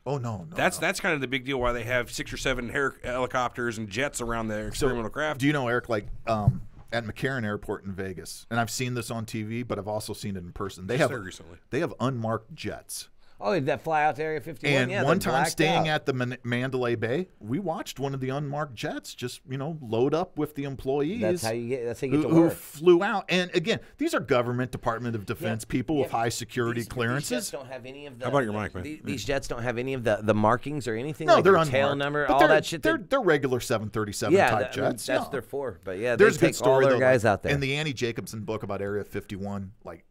Oh, no. That's kind of the big deal why they have 6 or 7 helicopters and jets around their experimental craft. Do you know, Eric, like at McCarran Airport in Vegas, and I've seen this on TV, but I've also seen it in person. They have unmarked jets. Oh, that fly out to Area 51? And one time staying at the Mandalay Bay, we watched one of the unmarked jets just, load up with the employees. That's how you get to work. Who flew out. And again, these are government Department of Defense people with high security clearances. These jets don't have any of the, how about your mic, man? These jets don't have any of the markings or anything. No, like they're your unmarked. tail number, but all that shit. They're regular 737 type jets. That's what they're for. But yeah, there's they a good take story all their guys out there. In the Annie Jacobson book about Area 51, like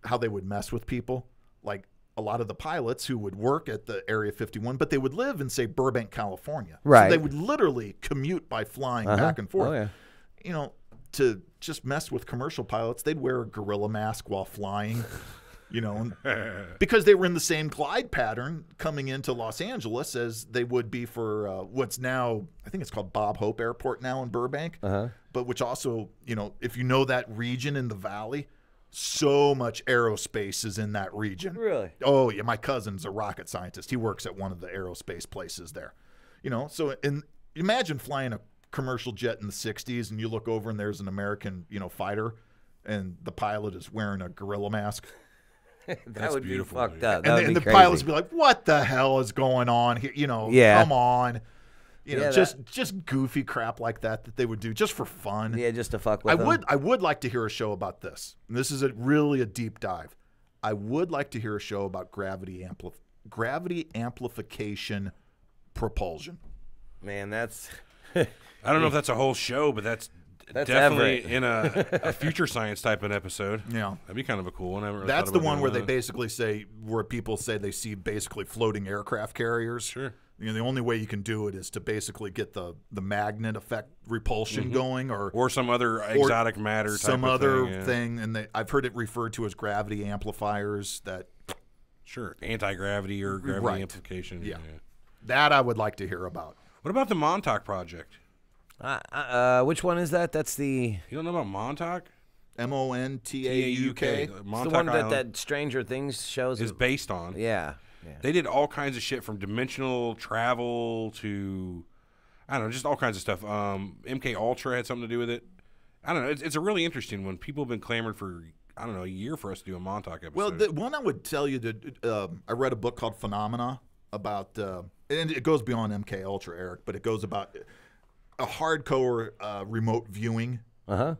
how they would mess with people, like a lot of the pilots who would work at the Area 51, but they would live in, say, Burbank, California. Right. So they would literally commute by flying back and forth. Oh, yeah. To just mess with commercial pilots, they'd wear a gorilla mask while flying, because they were in the same glide pattern coming into Los Angeles as they would be for what's now, I think it's called Bob Hope Airport now in Burbank, but which also, if you know that region in the valley, so much aerospace is in that region. Really? Oh, yeah. My cousin's a rocket scientist. He works at one of the aerospace places there. So imagine flying a commercial jet in the 60s and you look over and there's an American, fighter and the pilot is wearing a gorilla mask. That would be fucked up. And the pilots would be like, what the hell is going on here? Come on. Just goofy crap like that they would do just for fun. Yeah, just to fuck with them. I would like to hear a show about this. And this is really a deep dive. I would like to hear a show about gravity amplification propulsion. Man, that's I don't know if that's a whole show, but that's definitely in a future science type of episode. Yeah. That'd be kind of a cool one. Really that's the one where they basically where people say they see basically floating aircraft carriers. Sure. The only way you can do it is to basically get the magnet effect repulsion going, or some other exotic matter type some of other thing. And I've heard it referred to as gravity amplifiers. Sure, anti-gravity or gravity amplification. Yeah, that I would like to hear about. What about the Montauk Project? Which one is that? That's the... You don't know about Montauk? Montauk. It's the one that Stranger Things shows is based on. Yeah. They did all kinds of shit from dimensional travel to I don't know, just all kinds of stuff. MK Ultra had something to do with it. I don't know. It's a really interesting one. People have been clamoring for, I don't know, a year for us to do a Montauk episode. Well, the one I would tell you that I read a book called Phenomena about, and it goes beyond MK Ultra, Eric, but it goes about a hardcore remote viewing. In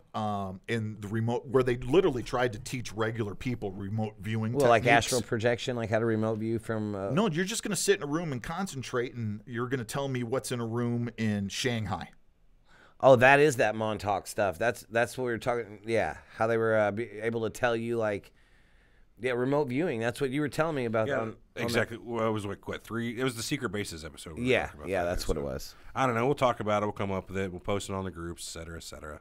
the remote, where they literally tried to teach regular people remote viewing. Well, like techniques. astral projection, like how to remote view from. No, you're just going to sit in a room and concentrate, and you're going to tell me what's in a room in Shanghai. Oh, that is that Montauk stuff. That's what we were talking. Yeah, how they were able to tell you like, yeah, remote viewing. That's what you were telling me about. Yeah, exactly. Well, it was like what 3? It was the Secret Bases episode. Yeah, that's what it was. I don't know. We'll talk about it. We'll come up with it. We'll post it on the groups, et cetera, et cetera.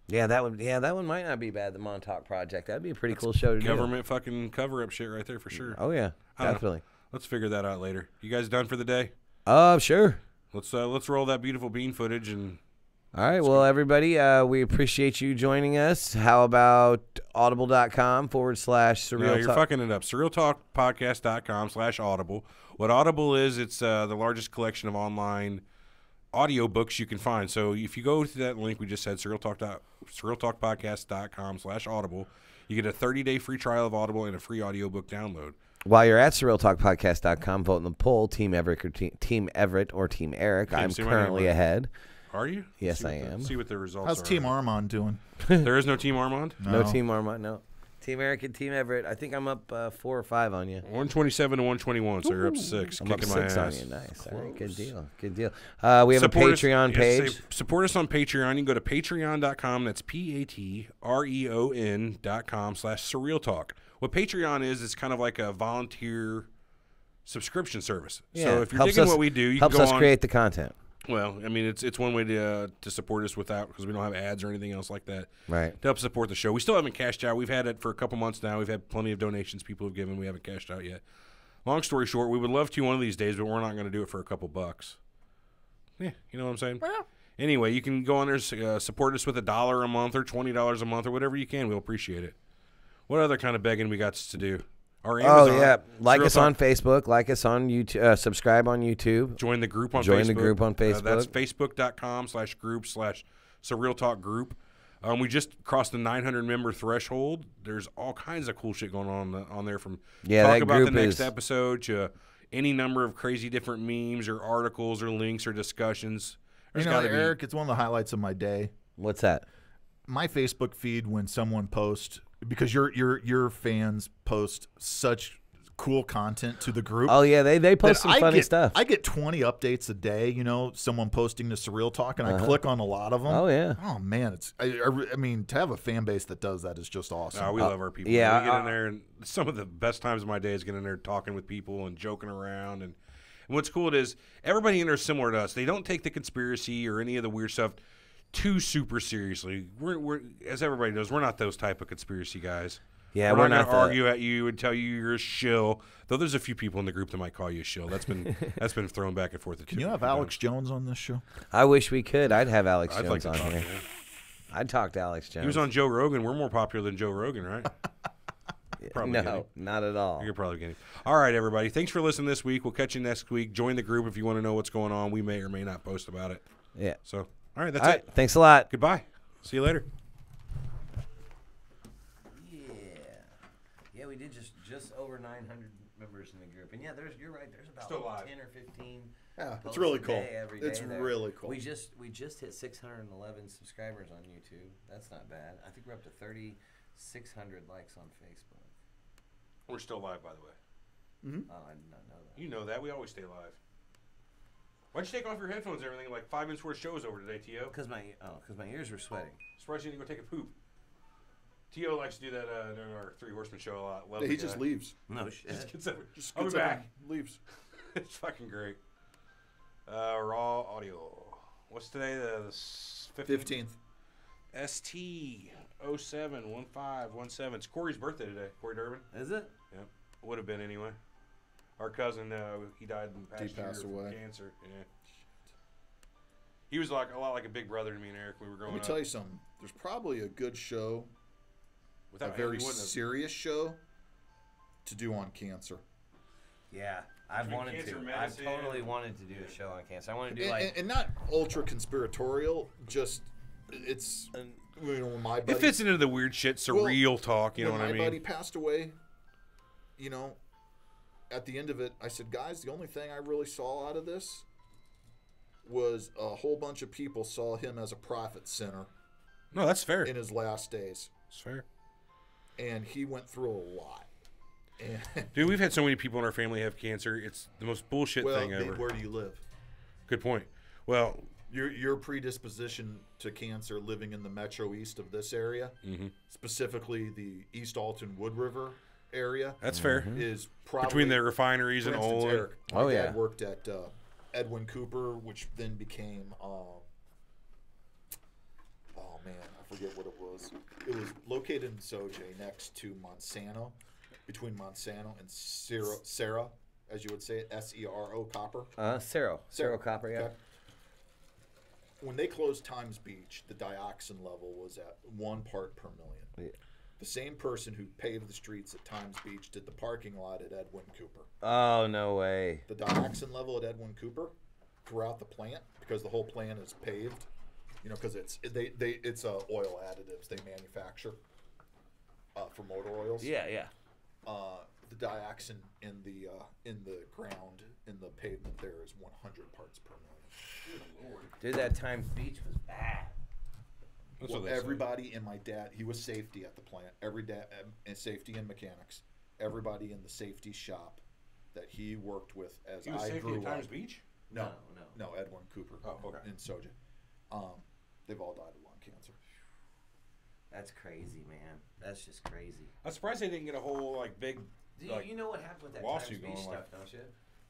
Yeah, that one might not be bad. The Montauk Project. That'd be a pretty cool show to do. Government fucking cover up shit right there for sure. Oh yeah, definitely. Let's figure that out later. You guys done for the day? Sure. Let's roll that beautiful bean footage and. All right. Well, everybody, we appreciate you joining us. How about audible.com/Surreal Talk? No, you're fucking it up. SurrealTalkPodcast.com/Audible. What Audible is, it's the largest collection of online audio books you can find. So if you go to that link we just said, SurrealTalkPodcast.com/Audible, you get a 30-day free trial of Audible and a free audiobook download. While you're at SurrealTalkPodcast.com, vote in the poll, Team Everett or Team Eric. I'm currently ahead. Are you? Yes, I am. See what the results How's are. Team Armand doing? There is no Team Armand? No Team Armand, no. Team Eric and Team Everett. I think I'm up 4 or 5 on you. 127 to 121, so you're up 6. I'm up kicking 6 my on ass. you. Nice. Close. All right, good deal. Good deal. We have Support a us- Patreon page. Support us on Patreon. You can go to patreon.com. That's patreon.com/Surreal Talk. What Patreon is, it's kind of like a volunteer subscription service. Yeah, So if you're digging what we do, you helps can go us on. create the content. Well, I mean, it's one way to support us without, because we don't have ads or anything else like that. Right. To help support the show. We still haven't cashed out. We've had it for a couple months now. We've had plenty of donations people have given. We haven't cashed out yet. Long story short, we would love to one of these days, but we're not going to do it for a couple bucks. Yeah, you know what I'm saying? Well. Anyway, you can go on there, support us with $1 a month or $20 a month or whatever you can. We'll appreciate it. What other kind of begging we got to do? Our Amazon, like us on Facebook, like us on YouTube, subscribe on YouTube. Join the group on Facebook. Join the group on Facebook. That's facebook.com/group/Surreal Talk Group. We just crossed the 900 member threshold. There's all kinds of cool shit going on there, from talk about the next episode to any number of crazy different memes or articles or links or discussions. You know, Eric, it's one of the highlights of my day. What's that? My Facebook feed when someone posts, because your fans post such cool content to the group. Oh yeah, they post some funny stuff. I get 20 updates a day. You know, someone posting to Surreal Talk, and I click on a lot of them. Oh yeah. Oh man, I mean, to have a fan base that does that is just awesome. We love our people. Yeah, we get in there, and some of the best times of my day is getting in there talking with people and joking around. And what's cool is everybody in there is similar to us. They don't take the conspiracy or any of the weird stuff too super seriously. We're as everybody knows, we're not those type of conspiracy guys. Yeah, we're not going to argue at you and tell you you're a shill. Though there's a few people in the group that might call you a shill. That's been thrown back and forth. Can you have Alex Jones on this show? I wish we could. I'd have Alex Jones like to on talk here. to him. I'd talk to Alex Jones. He was on Joe Rogan. We're more popular than Joe Rogan, right? No, not at all. You're probably getting. All right, everybody. Thanks for listening this week. We'll catch you next week. Join the group if you want to know what's going on. We may or may not post about it. Yeah. So, all right, that's it. Thanks a lot. Goodbye. See you later. Yeah, we did just over 900 members in the group, and you're right. There's about Still live. 10 or 15. Yeah, it's really cool. Every day It's really cool. We just hit 611 subscribers on YouTube. That's not bad. I think we're up to 3,600 likes on Facebook. We're still live, by the way. Mm-hmm. Oh, I did not know that. You know that. We always stay live. Why'd you take off your headphones and everything? Like 5 minutes worth of shows over today, T.O.? Because my ears were sweating. Surprised you didn't go take a poop. T.O. likes to do that in our Three Horsemen show a lot. Yeah, he just leaves. No shit. Just gets up. Just I'll be gets up back. and leaves. It's fucking great. Raw audio. What's today? The 15th? 15th. ST071517. It's Corey's birthday today. Corey Durbin. Is it? Yep. Would have been anyway. Our cousin, he died in the past year passed from away. cancer. Yeah. He was like a lot like a big brother to me and Eric when we were growing up. Let me tell you something. There's probably a good show, Without a very him, he wouldn't have- serious show, to do on cancer. Yeah. I've Between wanted cancer to. I've medicine. totally wanted to do a show on cancer. I want to do like. and not ultra conspiratorial. Just it's when my buddy, It fits into the weird shit, surreal talk. You know when what I my mean? buddy passed away, at the end of it, I said, guys, the only thing I really saw out of this was a whole bunch of people saw him as a profit center No, that's fair. in his last days, That's fair. and he went through a lot. And Dude, we've had so many people in our family have cancer. It's the most bullshit well, thing ever. where do you live? Good point. Well, Your predisposition to cancer living in the metro east of this area, specifically the East Alton Wood River area, that's fair. is probably Between the refineries for and instance, all. Eric, my yeah. dad worked at Edwin Cooper, which then became oh man, I forget what it was. It was located in Soje next to Monsanto, between Monsanto and Sarah, as you would say it, SERO Copper. Cerro Copper, yeah. Okay. When they closed Times Beach, the dioxin level was at 1 part per million. Yeah. The same person who paved the streets at Times Beach did the parking lot at Edwin Cooper. Oh, no way. The dioxin level at Edwin Cooper throughout the plant, because the whole plant is paved, because it's oil additives they manufacture for motor oils. Yeah, yeah. The dioxin in the ground in the pavement there is 100 parts per million. Dude, that Times Beach was bad. That's Well, what they say. everybody in my dad, he was safety at the plant. And safety and mechanics. Everybody in the safety shop that he worked with as He was I safety grew at Times up. Beach? No, Edwin Cooper. Oh, okay. In Soja. They've all died of lung cancer. That's crazy, man. That's just crazy. I'm surprised they didn't get a whole big. You know what happened with that lawsuit Times Beach going, stuff, don't you?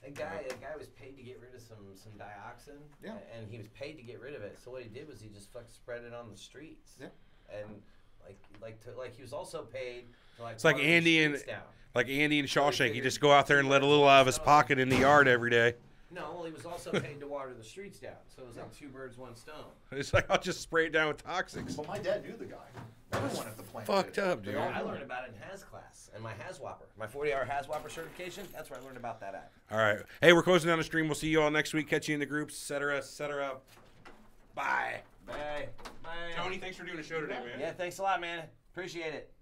A guy was paid to get rid of some dioxin, Yeah. and he was paid to get rid of it. So what he did was he just spread it on the streets. Yeah. And he was also paid to It's like water the Andy and streets down. like Andy and Shawshank. You figured just go out there and let a little out of his pocket in the yard every day. No, well, he was also paid to water the streets down. So it was like 2 birds, 1 stone. It's like I'll just spray it down with toxics. Well, my dad knew the guy. Everyone at the plant Fucked did. up, dude. I learned about it in HAZ class and my HAZWOPper. My 40-hour HAZWOPper certification, that's where I learned about that at. All right. Hey, we're closing down the stream. We'll see you all next week. Catch you in the groups, etc., etc. Bye. Bye. Bye. Tony, thanks for doing the show today, man. Yeah, thanks a lot, man. Appreciate it.